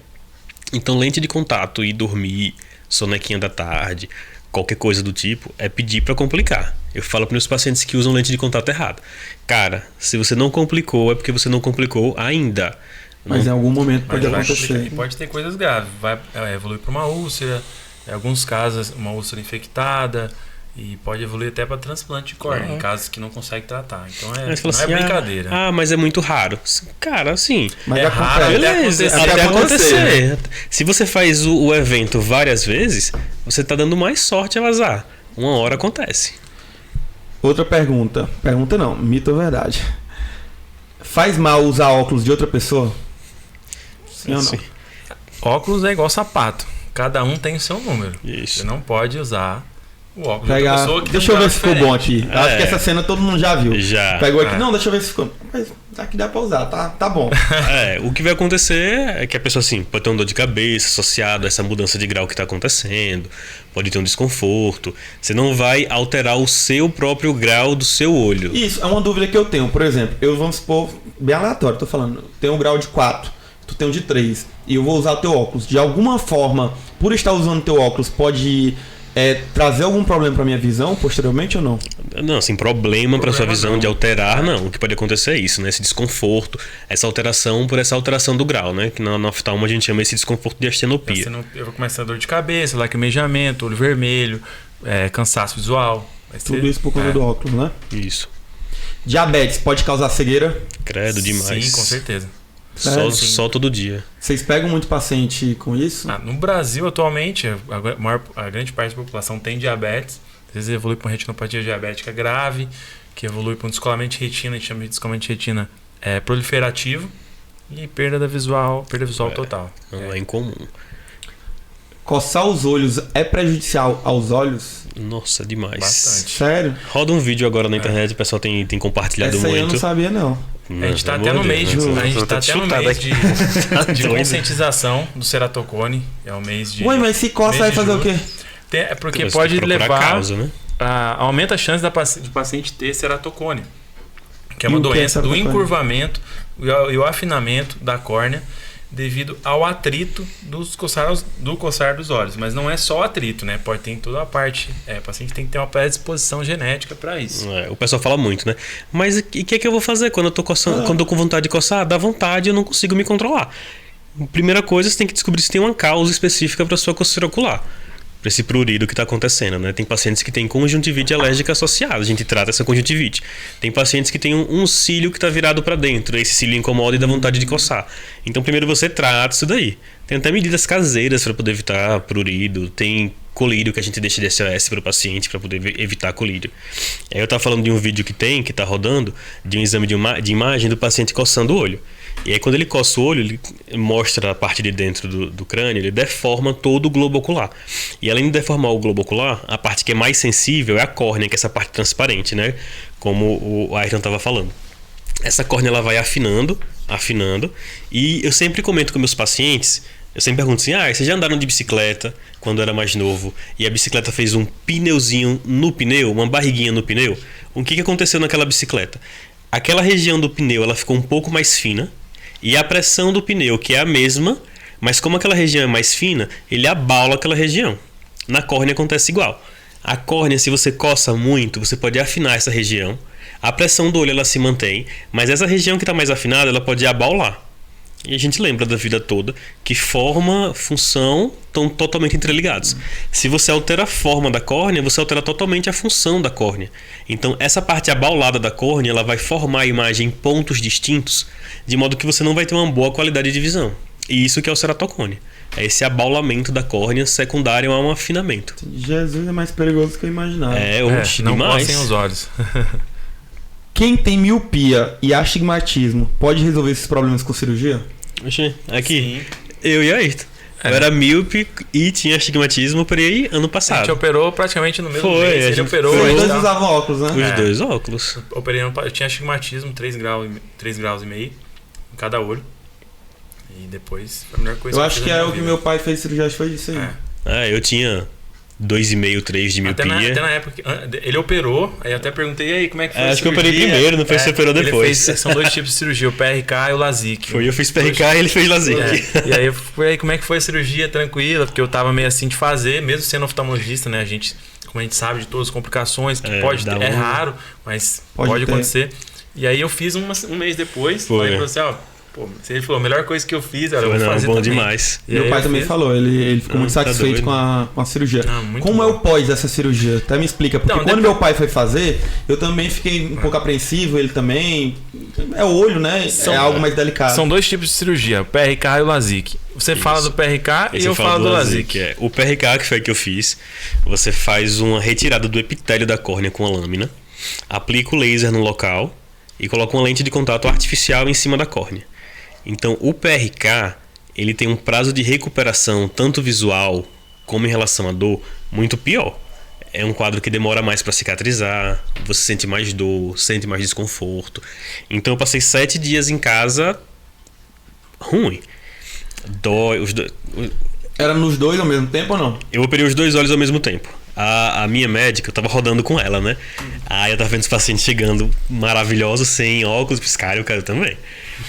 Então, lente de contato e dormir, sonequinha da tarde, qualquer coisa do tipo, é pedir para complicar. Eu falo para meus pacientes que usam lente de contato errado. Cara, se você não complicou, é porque você não complicou ainda. Mas em algum momento pode acontecer. E pode ter coisas graves. Vai evoluir para uma úlcera, em alguns casos, uma úlcera infectada. E pode evoluir até para transplante de córnea, em casos que não consegue tratar. Então não assim, é brincadeira. Mas é muito raro. Cara, assim... Mas é raro, beleza, até acontecer. Se você faz o evento várias vezes, você tá dando mais sorte ao azar. Uma hora acontece. Outra pergunta. Pergunta não, mito ou verdade? Faz mal usar óculos de outra pessoa? Sim ou não? Óculos é igual sapato. Cada um tem o seu número. Isso. Você não pode usar o óculos Pegar... da pessoa que Deixa tem eu um ver se ficou grau bom aqui. É. Acho que essa cena todo mundo já viu. Já. Pegou aqui. Não, deixa eu ver se ficou. Mas aqui dá pra usar, tá bom. O que vai acontecer é que a pessoa assim, pode ter uma dor de cabeça associada a essa mudança de grau que está acontecendo, pode ter um desconforto. Você não vai alterar o seu próprio grau do seu olho. Isso, é uma dúvida que eu tenho. Por exemplo, vamos supor, bem aleatório, tô falando, tem um grau de 4, tu tem um de 3, e eu vou usar o teu óculos. De alguma forma, por estar usando o teu óculos, pode trazer algum problema pra minha visão posteriormente ou não? Não, assim, problema para sua visão não. de alterar, não. O que pode acontecer é isso, né? Esse desconforto, essa alteração por essa alteração do grau, né? Que na oftalmo a gente chama esse desconforto de astenopia. Eu vou começar a dor de cabeça, lacrimejamento, olho vermelho, cansaço visual. Tudo isso por conta do óculos, né? Isso. Diabetes pode causar cegueira? Credo demais. Sim, com certeza. Só todo dia. Vocês pegam muito paciente com isso? No Brasil, atualmente, a grande parte da população tem diabetes. Às vezes evolui para uma retinopatia diabética grave, que evolui para um descolamento de retina, a gente chama de descolamento de retina proliferativo, e perda visual total. Não é incomum. Coçar os olhos é prejudicial aos olhos? Nossa, demais. Bastante. Sério? Roda um vídeo agora na internet, o pessoal tem compartilhado Essa aí muito. eu não sabia, não. A gente tá até no mês de conscientização do ceratocone. É o mês de. Ué, mas se coça vai fazer o quê? É porque Você pode tem que procurar levar. causa, né? Aumenta a chance de paciente ter ceratocone, que é uma E o que é doença do ceratocone? encurvamento e o afinamento da córnea devido ao atrito do coçar dos olhos. Mas não é só o atrito, né? Pode ter em toda a parte. O paciente tem que ter uma predisposição genética para isso. O pessoal fala muito, né? Mas o que é que eu vou fazer quando eu tô coçando, quando eu tô com vontade de coçar? Dá vontade, eu não consigo me controlar. Primeira coisa, você tem que descobrir se tem uma causa específica para sua coceira ocular, para esse prurido que está acontecendo, né? Tem pacientes que têm conjuntivite alérgica associada, a gente trata essa conjuntivite. Tem pacientes que têm um cílio que está virado para dentro, esse cílio incomoda e dá vontade de coçar. Então primeiro você trata isso daí. Tem até medidas caseiras para poder evitar prurido, tem colírio que a gente deixa de SOS para o paciente para poder evitar colírio. Aí eu estava falando de um vídeo que está rodando, de um exame de imagem do paciente coçando o olho. E aí quando ele coça o olho, ele mostra a parte de dentro do crânio, ele deforma todo o globo ocular. E além de deformar o globo ocular, a parte que é mais sensível é a córnea, que é essa parte transparente, né? Como o Ayrton estava falando. Essa córnea ela vai afinando, e eu sempre comento com meus pacientes, eu sempre pergunto assim, vocês já andaram de bicicleta quando era mais novo e a bicicleta fez um pneuzinho no pneu, uma barriguinha no pneu? O que aconteceu naquela bicicleta? Aquela região do pneu ela ficou um pouco mais fina, e a pressão do pneu, que é a mesma, mas como aquela região é mais fina, ele abaula aquela região. Na córnea acontece igual. A córnea, se você coça muito, você pode afinar essa região. A pressão do olho ela se mantém, mas essa região que está mais afinada, ela pode abaular. E a gente lembra da vida toda que forma, função estão totalmente interligados. Se você altera a forma da córnea, você altera totalmente a função da córnea. Então essa parte abaulada da córnea ela vai formar a imagem em pontos distintos, de modo que você não vai ter uma boa qualidade de visão. E isso que é o ceratocone. É esse abaulamento da córnea secundário a um afinamento. Jesus, é mais perigoso do que eu imaginava. Não demais. cocem os olhos. Quem tem miopia e astigmatismo pode resolver esses problemas com cirurgia? Oxê, aqui, Sim. eu e Ayrton. Eu era míope e tinha astigmatismo, operei ano A gente passado. operou praticamente no mesmo Foi, mês. a Ele gente operou. Os foi. dois tá? usavam óculos, né? Os dois óculos. Eu tinha astigmatismo, 3 graus e meio em cada olho. E depois foi a melhor coisa Eu eu acho fiz que na é minha o que vida. meu pai fez cirurgia, acho que foi isso aí. Eu tinha 2,5, 3 de Até miopia. na época, ele operou, aí eu até perguntei, e aí, como é que foi a Acho que eu cirurgia? operei primeiro, não foi você operou ele depois. são 2 tipos de cirurgia, o PRK e o LASIK. Eu fiz PRK e ele fez LASIK. E aí, aí, como é que foi a cirurgia? Tranquila, porque eu tava meio assim de fazer, mesmo sendo oftalmologista, né? Como a gente sabe de todas as complicações, que pode ter, é raro, mas pode acontecer. E aí eu fiz um mês depois, Foi. aí ele falou assim, ele falou, a melhor coisa que eu fiz, eu vou fazer bom também. demais. E Meu aí pai eu também fiz. falou, ele ficou muito tá satisfeito doido. com a cirurgia. Muito Como é bom. o pós dessa cirurgia? Até me explica, porque Não, quando depois- meu pai foi fazer, eu também fiquei um pouco apreensivo, ele também. É o olho, né? É algo mais delicado. São 2 tipos de cirurgia, o PRK e o LASIK. Você fala do PRK e eu falo do LASIK. O PRK, que foi o que eu fiz, você faz uma retirada do epitélio da córnea com a lâmina, aplica o laser no local e coloca uma lente de contato artificial em cima da córnea. Então, o PRK, ele tem um prazo de recuperação, tanto visual como em relação à dor, muito pior. É um quadro que demora mais para cicatrizar, você sente mais dor, sente mais desconforto. Então eu passei 7 dias em casa ruim. Dói, Era nos dois ao mesmo tempo ou não? eu operei os 2 olhos ao mesmo tempo. A minha médica, eu tava rodando com ela, né? Aí eu tava vendo os pacientes chegando maravilhosos, sem óculos, piscar, eu quero também.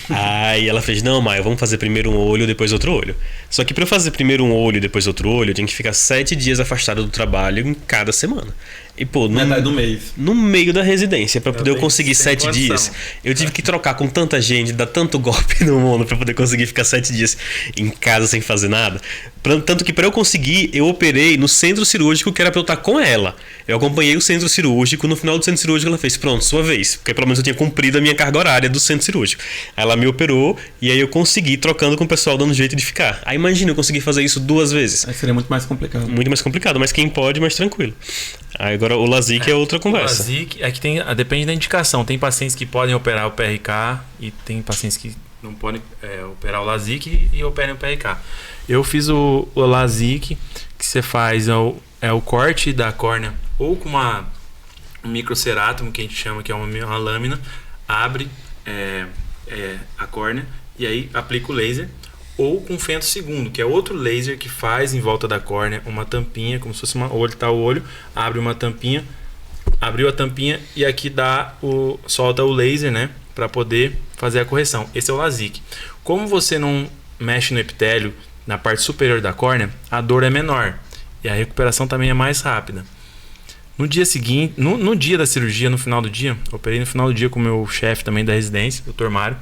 Aí ela fez, não, Maia, vamos fazer primeiro um olho, depois outro olho. Só que pra eu fazer primeiro um olho e depois outro olho, eu tinha que ficar 7 dias afastado do trabalho em cada semana. E, pô, Metade do mês. no meio da residência, pra poder eu conseguir sem 7 condição. dias, eu tive que trocar com tanta gente, dar tanto golpe no mundo pra poder conseguir ficar 7 dias em casa sem fazer nada. Tanto que pra eu conseguir, eu operei no centro cirúrgico que era pra eu estar com ela. Eu acompanhei o centro cirúrgico, no final do centro cirúrgico ela fez, pronto, sua vez. Porque pelo menos eu tinha cumprido a minha carga horária do centro cirúrgico. Aí ela me operou e aí eu consegui, trocando com o pessoal, dando jeito de ficar. Aí imagina eu conseguir fazer isso 2 vezes. Aí seria muito mais complicado. Muito mais complicado, mas quem pode, mais tranquilo. Aí agora o LASIK é outra conversa. O LASIK é que depende da indicação. Tem pacientes que podem operar o PRK e tem pacientes que não podem operar o LASIK e operam o PRK. Eu fiz o LASIK, que você faz o corte da córnea ou com um microcerátomo, que a gente chama, que é uma lâmina, abre a córnea e aí aplica o laser, ou com femtosegundo, que é outro laser que faz em volta da córnea uma tampinha, como se fosse o olho, abre uma tampinha, abriu a tampinha e aqui solta o laser, né, para poder fazer a correção. Esse é o LASIK. Como você não mexe no epitélio na parte superior da córnea, a dor é menor e a recuperação também é mais rápida. No dia seguinte, no dia da cirurgia, no final do dia, eu operei no final do dia com o meu chefe também da residência, o Dr. Mário,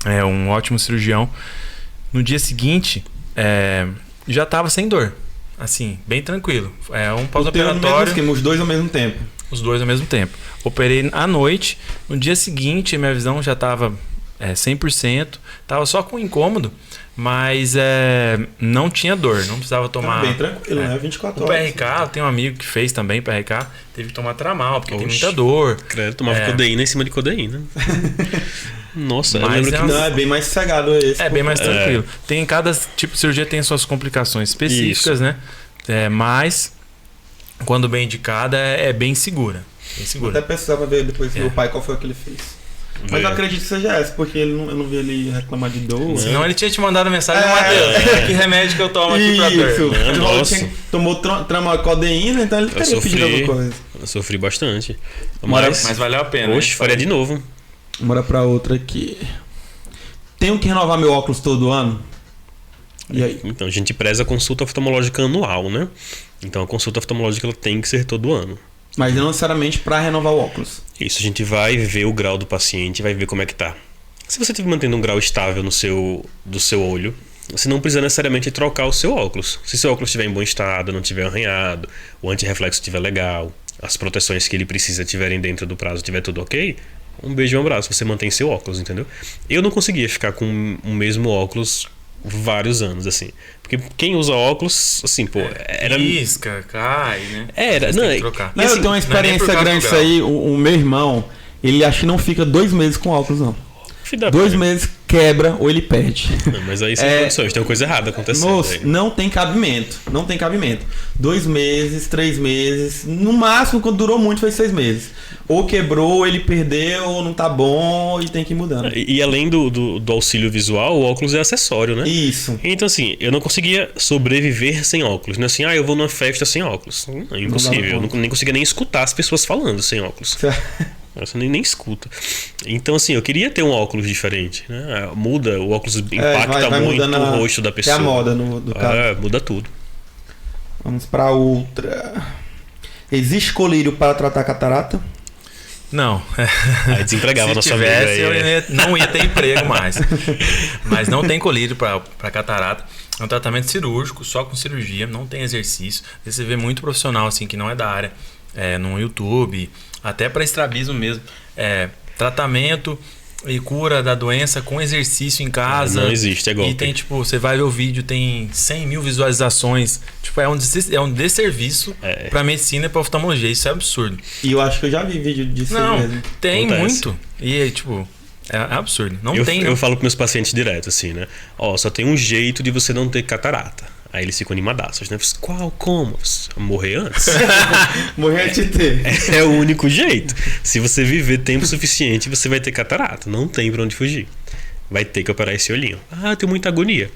é um ótimo cirurgião. No dia seguinte, já estava sem dor, assim, bem tranquilo. É um pós-operatório. Os dois ao mesmo tempo. Os dois ao mesmo tempo. Operei à noite. No dia seguinte, minha visão já estava 100%. Tava só com incômodo, mas não tinha dor. Não precisava tomar... Bem tranquilo, né? 24 o horas. PRK, eu tenho um amigo que fez também PRK. Teve que tomar tramal, porque tem Oxe. muita dor. Credo, tomava codeína em cima de codeína. Nossa, eu Mas lembro que... Não, é bem mais sossegado esse. É bem mais tranquilo. Tem cada tipo de cirurgia tem suas complicações específicas, né? Mas quando bem indicada é bem segura. Bem Vou segura. até precisava ver depois do meu pai qual foi o que ele fez. Mas eu acredito que seja essa, porque eu não vi ele reclamar de dor. Senão ele tinha te mandado mensagem, Matheus, que remédio que eu tomo aqui pra dor? Isso. Ele Nossa. tomou tramal-codeína, então ele teria pedido alguma coisa. Eu sofri bastante. Mas valeu a pena. Oxe, né? faria de novo. Bora pra outra aqui. Tenho que renovar meu óculos todo ano? E aí? Então, a gente preza a consulta oftalmológica anual, né? Então, a consulta oftalmológica ela tem que ser todo ano. Mas não necessariamente para renovar o óculos. Isso, a gente vai ver o grau do paciente, vai ver como é que tá. Se você estiver mantendo um grau estável do seu olho, você não precisa necessariamente trocar o seu óculos. Se seu óculos estiver em bom estado, não estiver arranhado, o antirreflexo estiver legal, as proteções que ele precisa estiverem dentro do prazo, estiver tudo ok, um beijo e um abraço, você mantém seu óculos, entendeu? Eu não conseguia ficar com o mesmo óculos vários anos, assim. Porque quem usa óculos, assim, pô, era... Pisca, cai, né? Era, Você não, tem que trocar. Não, eu tenho uma experiência grande isso aí. O meu irmão, ele acha que não fica 2 meses com óculos, não. Filho da 2 puta. meses quebra ou ele perde. Não, mas aí sem condições, tem uma coisa errada acontecendo. Moço, aí. não tem cabimento. Não tem cabimento. 2 meses, 3 meses. No máximo, quando durou muito, foi 6 meses. Ou quebrou, ou ele perdeu, ou não tá bom e tem que ir mudando. E além do auxílio visual, o óculos é acessório, né? Isso. Então, assim, eu não conseguia sobreviver sem óculos. Não é assim, eu vou numa festa sem óculos. Não, é impossível. Eu nem conseguia nem escutar as pessoas falando sem óculos. Você nem escuta. Então, assim, eu queria ter um óculos diferente, né? Muda, o óculos impacta vai muito mudando o rosto da pessoa. É a moda do caso. Muda tudo. Vamos pra outra. Existe colírio para tratar catarata? Não. Aí desempregava Se nossa tivesse, amiga aí. eu não ia ter emprego mais. Mas não tem colírio para catarata. É um tratamento cirúrgico, só com cirurgia, não tem exercício. Você vê muito profissional assim que não é da área, no YouTube, até para estrabismo mesmo. Tratamento e cura da doença com exercício em casa. Não existe, é golpe. E tem, tipo, você vai ver o vídeo, tem 100 mil visualizações. Tipo, é um desserviço pra medicina e pra oftalmologia. Isso é absurdo. E eu acho que eu já vi vídeo disso Não, mesmo. tem Acontece. muito. E, tipo, é absurdo. Não tem. Eu falo para meus pacientes direto, assim, né? Só tem um jeito de você não ter catarata. Aí eles ficam animadaços, né? Qual? Como? Morrer antes. Morrer antes de ter. É o único jeito. Se você viver tempo suficiente, você vai ter catarata. Não tem pra onde fugir. Vai ter que operar esse olhinho. Eu tenho muita agonia.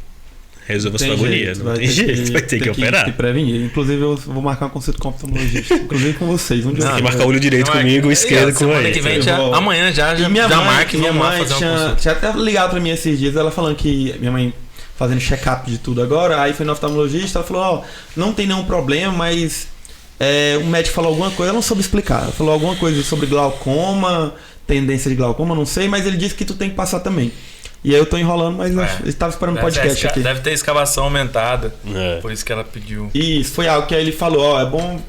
Resolva sua agonia. Não tem jeito. Vai ter que operar. Que prevenir. Inclusive, eu vou marcar uma consulta com o oftalmologista. Inclusive com vocês. Tem que marcar o olho direito comigo, o esquerdo com ele. Que vem amanhã já marca e minha vamos lá mãe fazer uma consulta. tinha até ligado pra mim esses dias, ela falando que minha mãe fazendo check-up de tudo agora, aí foi no oftalmologista, ela falou, não tem nenhum problema, mas o médico falou alguma coisa, ela não soube explicar, ela falou alguma coisa sobre glaucoma, tendência de glaucoma, não sei, mas ele disse que tu tem que passar também. E aí eu tô enrolando, mas eu estava esperando um podcast aqui. Deve ter escavação aumentada, por isso que ela pediu. Isso, foi algo que aí ele falou, é bom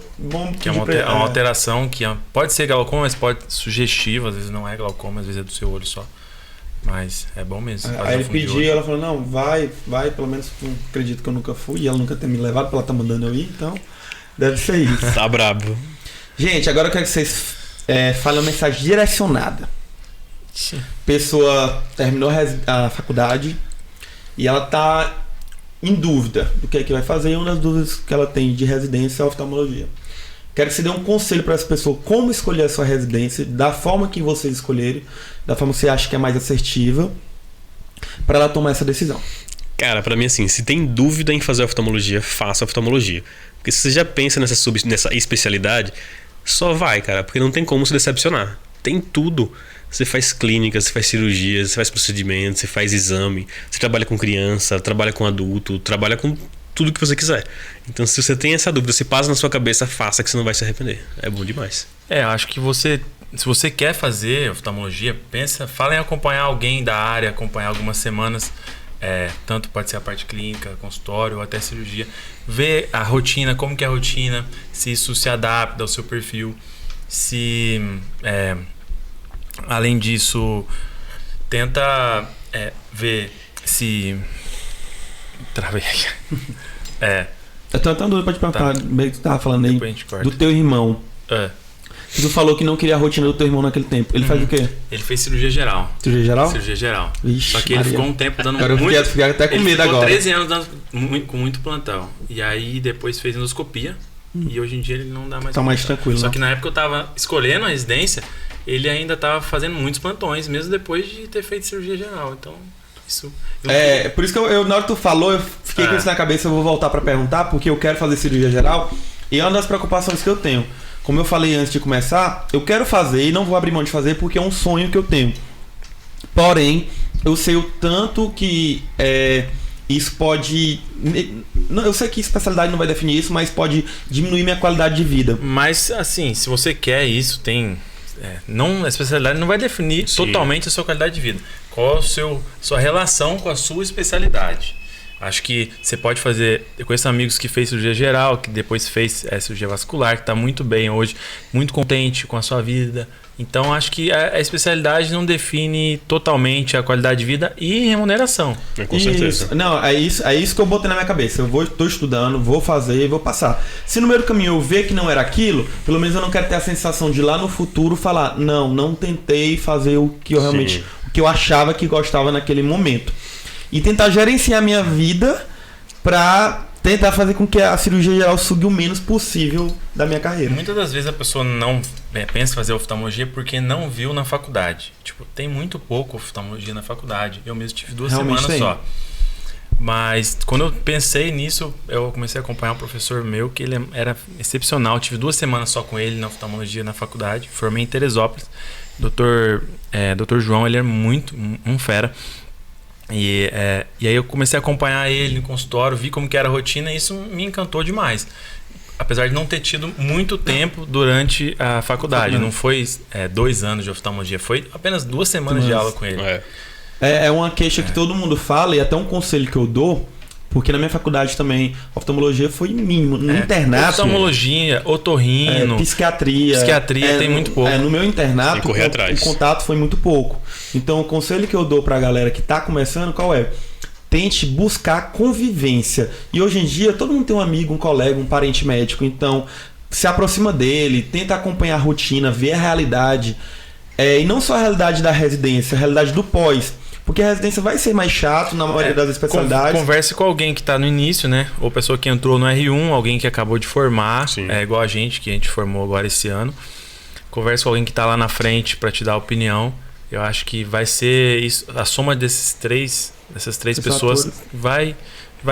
que é uma alteração que pode ser glaucoma, mas pode ser sugestiva, às vezes não é glaucoma, às vezes é do seu olho só. Mas é bom mesmo. Aí ele pediu, ela falou, não, vai, pelo menos acredito que eu nunca fui, e ela nunca tem me levado, porque ela tá mandando eu ir, então deve ser isso. Tá brabo. Gente, agora eu quero que vocês falem uma mensagem direcionada. Pessoa terminou a faculdade e ela tá em dúvida do que vai fazer, e uma das dúvidas que ela tem de residência é a oftalmologia. Quero que você dê um conselho para essa pessoa como escolher a sua residência, da forma que vocês escolherem, da forma que você acha que é mais assertiva, para ela tomar essa decisão. Cara, pra mim assim, se tem dúvida em fazer oftalmologia, faça oftalmologia. Porque se você já pensa nessa especialidade, só vai, cara, porque não tem como se decepcionar. Tem tudo. Você faz clínica, você faz cirurgia, você faz procedimento, você faz exame, você trabalha com criança, trabalha com adulto, trabalha com tudo que você quiser. Então, se você tem essa dúvida, se passa na sua cabeça, faça, que você não vai se arrepender. É bom demais. Acho que se você quer fazer oftalmologia, fala em acompanhar alguém da área, acompanhar algumas semanas, tanto pode ser a parte clínica, consultório ou até cirurgia, ver a rotina, como que é a rotina, se isso se adapta ao seu perfil, se além disso tenta ver se travei aqui. Eu tô tão doido pra te perguntar, meio que tu tava falando aí do teu irmão. Tu falou que não queria a rotina do teu irmão naquele tempo. Ele faz o quê? Ele fez cirurgia geral. Cirurgia geral? Cirurgia geral. Ixi, só que ele ficou um tempo dando muito... Eu fiquei até com medo agora. Ele ficou 13 anos dando com muito plantão. E aí depois fez endoscopia. E hoje em dia ele não dá mais. Tá mais tranquilo. Só que na época eu tava escolhendo a residência, ele ainda tava fazendo muitos plantões, mesmo depois de ter feito cirurgia geral. Então, isso... por isso que na hora que tu falou, eu fiquei com isso na cabeça, eu vou voltar pra perguntar, porque eu quero fazer cirurgia geral. E é uma das preocupações que eu tenho. Como eu falei antes de começar, eu quero fazer e não vou abrir mão de fazer porque é um sonho que eu tenho. Porém, eu sei o tanto que isso pode... Eu sei que especialidade não vai definir isso, mas pode diminuir minha qualidade de vida. Mas, assim, se você quer isso, a especialidade não vai definir totalmente a sua qualidade de vida. Qual a sua relação com a sua especialidade? Acho que você pode fazer... Eu conheço amigos que fez cirurgia geral, que depois fez cirurgia vascular, que está muito bem hoje, muito contente com a sua vida. Então, acho que a especialidade não define totalmente a qualidade de vida e remuneração. Com certeza. Não, é isso que eu botei na minha cabeça. Eu estou estudando, vou fazer e vou passar. Se no meio do caminho eu ver que não era aquilo, pelo menos eu não quero ter a sensação de lá no futuro falar, não tentei fazer o que eu realmente... O que eu achava que gostava naquele momento. E tentar gerenciar a minha vida pra tentar fazer com que a cirurgia geral sugue o menos possível da minha carreira. Muitas das vezes a pessoa não pensa em fazer oftalmologia porque não viu na faculdade. Tipo, tem muito pouco oftalmologia na faculdade. Eu mesmo tive 2 semanas só. Mas quando eu pensei nisso, eu comecei a acompanhar um professor meu que ele era excepcional. Eu tive 2 semanas só com ele na oftalmologia na faculdade. Formei em Teresópolis. Dr. João, ele é muito um fera. E aí eu comecei a acompanhar ele no consultório, vi como que era a rotina e isso me encantou demais. Apesar de não ter tido muito tempo durante a faculdade. Não foi 2 anos de oftalmologia, foi apenas 2 semanas de aula com ele. É uma queixa que todo mundo fala e até um conselho que eu dou, porque na minha faculdade também oftalmologia foi mínimo. No internato... Oftalmologia, otorrino... Psiquiatria tem muito pouco. No meu internato, o contato foi muito pouco. Então o conselho que eu dou pra galera que tá começando, qual é? Tente buscar convivência. E hoje em dia todo mundo tem um amigo, um colega, um parente médico. Então se aproxima dele, tenta acompanhar a rotina, ver a realidade. E não só a realidade da residência, a realidade do pós. Porque a residência vai ser mais chato na maioria das especialidades. Converse com alguém que está no início, né? Ou pessoa que entrou no R1, alguém que acabou de formar, igual a gente, que a gente formou agora esse ano. Converse com alguém que está lá na frente para te dar opinião. Eu acho que vai ser isso, a soma dessas três pessoas vai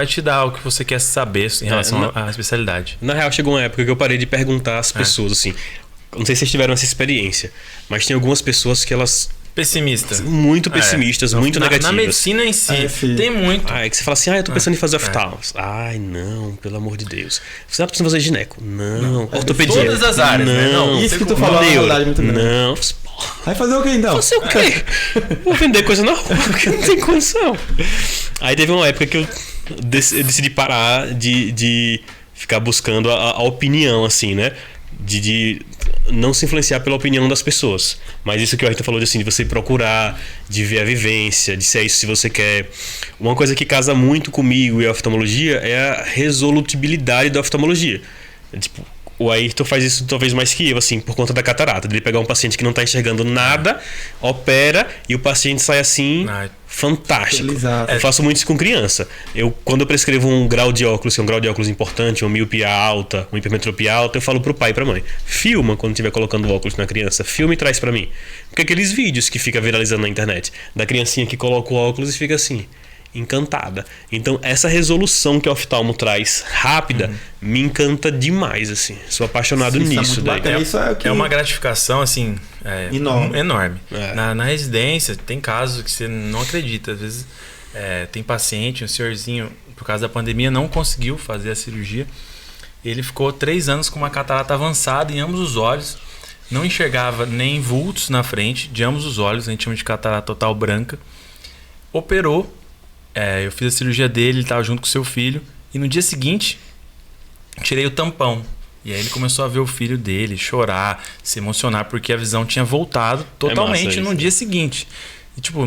te dar o que você quer saber em relação à especialidade. Na real, chegou uma época que eu parei de perguntar às pessoas, assim. Não sei se vocês tiveram essa experiência, mas tem algumas pessoas que elas... Pessimistas. Muito pessimistas, muito negativas. Na medicina em si, tem muito. É que você fala assim, eu tô pensando em fazer oftalmos. Ai, não, pelo amor de Deus. Você tá pensando em fazer gineco? Não. Ortopedia? Todas as áreas, né? Não. Isso que tu falou é uma verdade muito grande. Não. Vai fazer o que então? Fazer o quê? Vou vender coisa na rua, porque não tem condição. Aí teve uma época que eu decidi parar de ficar buscando a opinião, assim, né? De não se influenciar pela opinião das pessoas. Mas isso que o Ayrton falou de você procurar, de ver a vivência, de se é isso se você quer. Uma coisa que casa muito comigo e a oftalmologia é a resolutibilidade da oftalmologia. Tipo, o Ayrton faz isso talvez mais que eu, assim, por conta da catarata. De ele pegar um paciente que não está enxergando nada, opera e o paciente sai assim, fantástico. Eu faço muito isso com criança. Quando eu prescrevo um grau de óculos, que é um grau de óculos importante, uma miopia alta, uma hipermetropia alta, eu falo pro pai e pra mãe: filma quando estiver colocando óculos na criança, filma e traz pra mim. Porque aqueles vídeos que fica viralizando na internet, da criancinha que coloca o óculos e fica assim, encantada. Então essa resolução que o oftalmo traz rápida me encanta demais, assim. Sou apaixonado nisso daí. É uma gratificação assim enorme. Na residência tem casos que você não acredita. Às vezes tem paciente, um senhorzinho, por causa da pandemia, não conseguiu fazer a cirurgia. Ele ficou 3 anos com uma catarata avançada em ambos os olhos. Não enxergava nem vultos na frente de ambos os olhos. A gente chama de catarata total branca. Operou. Eu fiz a cirurgia dele, ele estava junto com o seu filho. E no dia seguinte, tirei o tampão. E aí ele começou a ver o filho dele chorar, se emocionar, porque a visão tinha voltado totalmente no dia seguinte. E, tipo,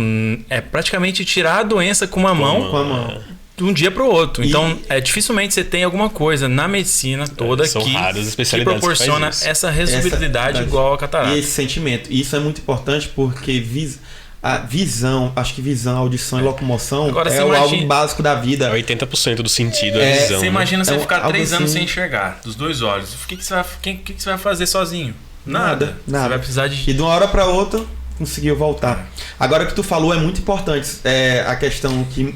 é praticamente tirar a doença com uma mão de um dia para o outro. Então, dificilmente você tem alguma coisa na medicina toda que proporciona essa resolubilidade igual a catarata. E esse sentimento. E isso é muito importante porque a visão, acho que visão, audição e locomoção é algo básico da vida. 80% do sentido é a visão. Você imagina você ficar 3 anos sem enxergar, dos 2 olhos. O que você vai fazer sozinho? Nada. Você vai precisar de... E de uma hora para outra, conseguiu voltar. Agora, o que tu falou é muito importante. A questão que...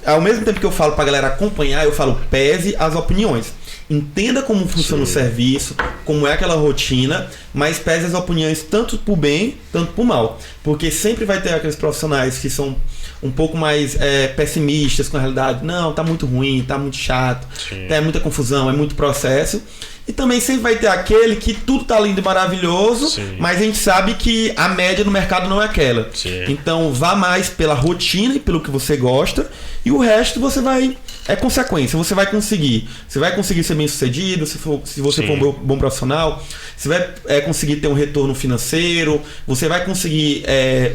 ao mesmo tempo que eu falo pra galera acompanhar, eu falo, pese as opiniões. Entenda como funciona o serviço, como é aquela rotina, mas pese as opiniões tanto pro bem, tanto pro mal. Porque sempre vai ter aqueles profissionais que são um pouco mais pessimistas com a realidade. Não, tá muito ruim, tá muito chato, é muita confusão, é muito processo. E também sempre vai ter aquele que tudo tá lindo e maravilhoso, mas a gente sabe que a média no mercado não é aquela. Então vá mais pela rotina e pelo que você gosta, e o resto você vai... É consequência, você vai conseguir. Você vai conseguir ser bem sucedido, se você for um bom profissional, você vai conseguir ter um retorno financeiro, você vai conseguir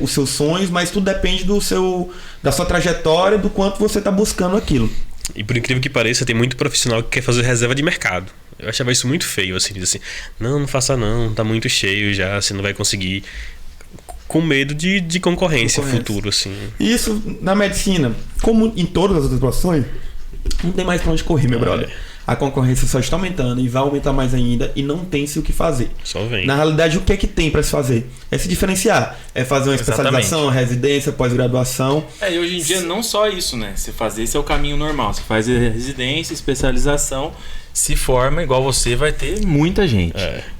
os seus sonhos, mas tudo depende da sua trajetória, do quanto você está buscando aquilo. E por incrível que pareça, tem muito profissional que quer fazer reserva de mercado. Eu achava isso muito feio, assim, diz assim, não faça não, tá muito cheio já, você não vai conseguir. Com medo de concorrência futuro, assim. Isso na medicina, como em todas as outras profissões, não tem mais pra onde correr, meu brother. A concorrência só está aumentando e vai aumentar mais ainda e não tem-se o que fazer. Só vem. Na realidade, o que é que tem para se fazer? É se diferenciar. É fazer uma especialização, residência, pós-graduação. E hoje em dia não só isso, né? Você fazer esse é o caminho normal. Você faz residência, especialização, se forma igual você, vai ter muita gente.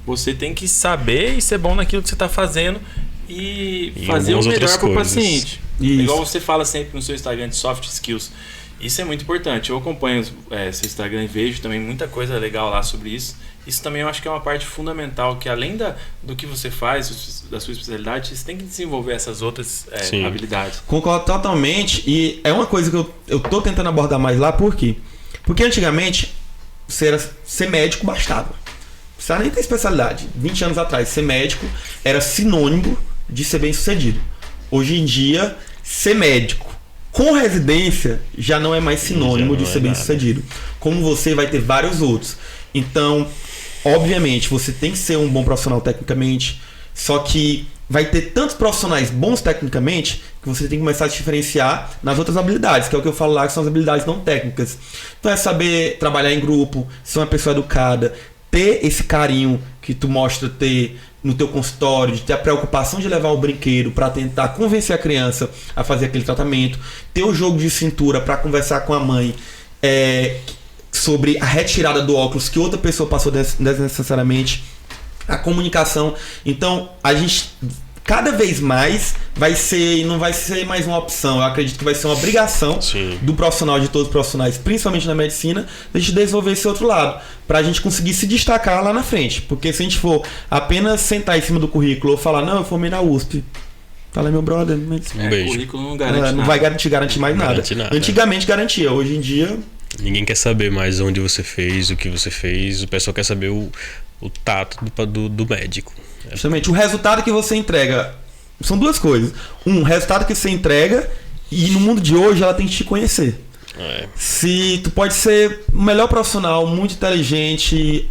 Você tem que saber e ser bom naquilo que você está fazendo e fazer o melhor para o paciente. Igual você fala sempre no seu Instagram de soft skills. Isso é muito importante. Eu acompanho seu Instagram e vejo também muita coisa legal lá sobre isso. Isso também eu acho que é uma parte fundamental, que além do que você faz, da sua especialidade, você tem que desenvolver essas outras habilidades. Concordo totalmente. E é uma coisa que eu tô tentando abordar mais lá, por quê? Porque antigamente, ser médico bastava. Não precisava nem ter especialidade. 20 anos atrás, ser médico era sinônimo de ser bem sucedido. Hoje em dia, ser médico com residência já não é mais sinônimo de ser bem sucedido. Como você vai ter vários outros. Então, obviamente, você tem que ser um bom profissional tecnicamente, só que vai ter tantos profissionais bons tecnicamente que você tem que começar a diferenciar nas outras habilidades, que é o que eu falo lá, que são as habilidades não técnicas. Então é saber trabalhar em grupo, ser uma pessoa educada, ter esse carinho que tu mostra ter no teu consultório, de ter a preocupação de levar o brinquedo para tentar convencer a criança a fazer aquele tratamento, ter o jogo de cintura para conversar com a mãe sobre a retirada do óculos que outra pessoa passou desnecessariamente, a comunicação. Então a gente cada vez mais não vai ser mais uma opção, eu acredito que vai ser uma obrigação do profissional, de todos os profissionais, principalmente na medicina, a gente desenvolver esse outro lado, pra gente conseguir se destacar lá na frente. Porque se a gente for apenas sentar em cima do currículo ou falar, não, eu formei na USP, fala, meu brother, mas um beijo. O currículo não garante nada. Não vai garantir mais nada. Antigamente garantia, hoje em dia... Ninguém quer saber mais onde você fez, o que você fez, o pessoal quer saber o tato do médico. Justamente, o resultado que você entrega são duas coisas. O resultado que você entrega, e no mundo de hoje ela tem que te conhecer. Se tu pode ser o melhor profissional, muito inteligente,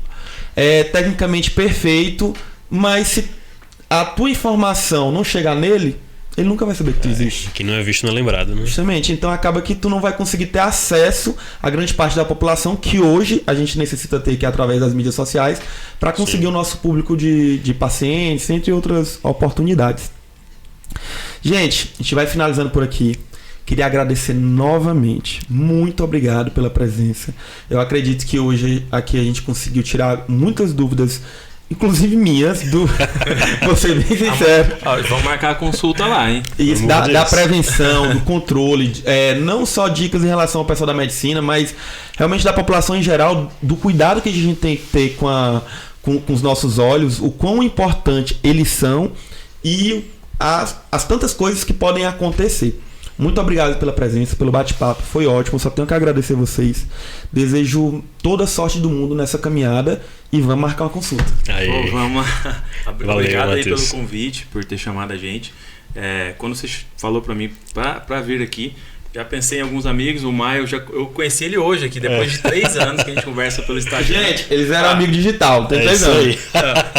tecnicamente perfeito, mas se a tua informação não chegar nele, ele nunca vai saber que tu existe. Que não é visto, não é lembrado, né? Justamente, então acaba que tu não vai conseguir ter acesso à grande parte da população que hoje a gente necessita ter, que é através das mídias sociais, para conseguir o nosso público de pacientes, entre outras oportunidades. Gente, a gente vai finalizando por aqui. Queria agradecer novamente. Muito obrigado pela presença. Eu acredito que hoje aqui a gente conseguiu tirar muitas dúvidas, inclusive minhas, vou ser bem sincero. Vamos marcar a consulta lá, hein? Isso, da prevenção, do controle, não só dicas em relação ao pessoal da medicina, mas realmente da população em geral, do cuidado que a gente tem que ter com os nossos olhos, o quão importante eles são e as tantas coisas que podem acontecer. Muito obrigado pela presença, pelo bate-papo, foi ótimo, só tenho que agradecer vocês. Desejo toda a sorte do mundo nessa caminhada e vamos marcar uma consulta. Vamos. Valeu, Obrigado aí Matheus, pelo convite, por ter chamado a gente. Quando você falou para mim para vir aqui, já pensei em alguns amigos. O Maio, eu conheci ele hoje aqui, depois de 3 anos que a gente conversa pelo Instagram. Gente, eles eram amigos digital, tem 3 anos.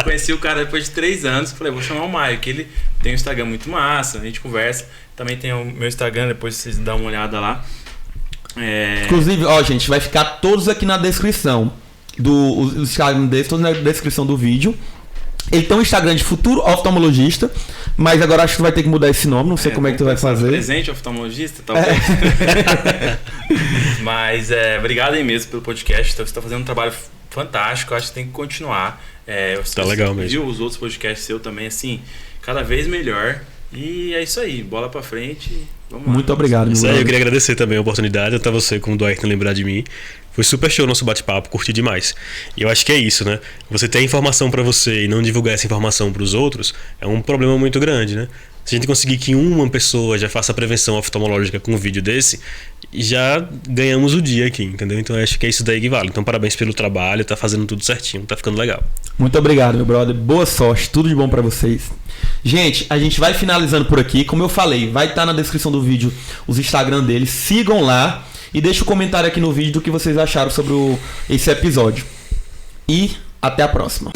Conheci o cara depois de 3 anos, falei, vou chamar o Maio, que ele tem um Instagram muito massa, a gente conversa. Também tem o meu Instagram, depois vocês dão uma olhada lá. Inclusive, gente, vai ficar todos aqui na descrição os Instagram deles, todos na descrição do vídeo. Ele tem um Instagram de futuro oftalmologista, mas agora acho que tu vai ter que mudar esse nome, não sei como é que tu vai fazer. Presente oftalmologista, talvez. Mas obrigado aí mesmo pelo podcast. Você está fazendo um trabalho fantástico, acho que tem que continuar. Tá legal mesmo. Viu os outros podcasts seu também, assim, cada vez melhor. E é isso aí, bola pra frente. Vamos lá. Muito obrigado, meu Eu queria agradecer também a oportunidade, até você, como o Duarte, lembrar de mim. Foi super show o nosso bate-papo, curti demais. E eu acho que é isso, né? Você ter informação pra você e não divulgar essa informação pros outros é um problema muito grande, né? Se a gente conseguir que uma pessoa já faça a prevenção oftalmológica com um vídeo desse, já ganhamos o dia aqui, entendeu? Então eu acho que é isso daí que vale. Então parabéns pelo trabalho, tá fazendo tudo certinho, tá ficando legal. Muito obrigado, meu brother. Boa sorte, tudo de bom pra vocês. Gente, a gente vai finalizando por aqui. Como eu falei, vai estar na descrição do vídeo os Instagram deles. Sigam lá e deixem um comentário aqui no vídeo do que vocês acharam sobre esse episódio. E até a próxima.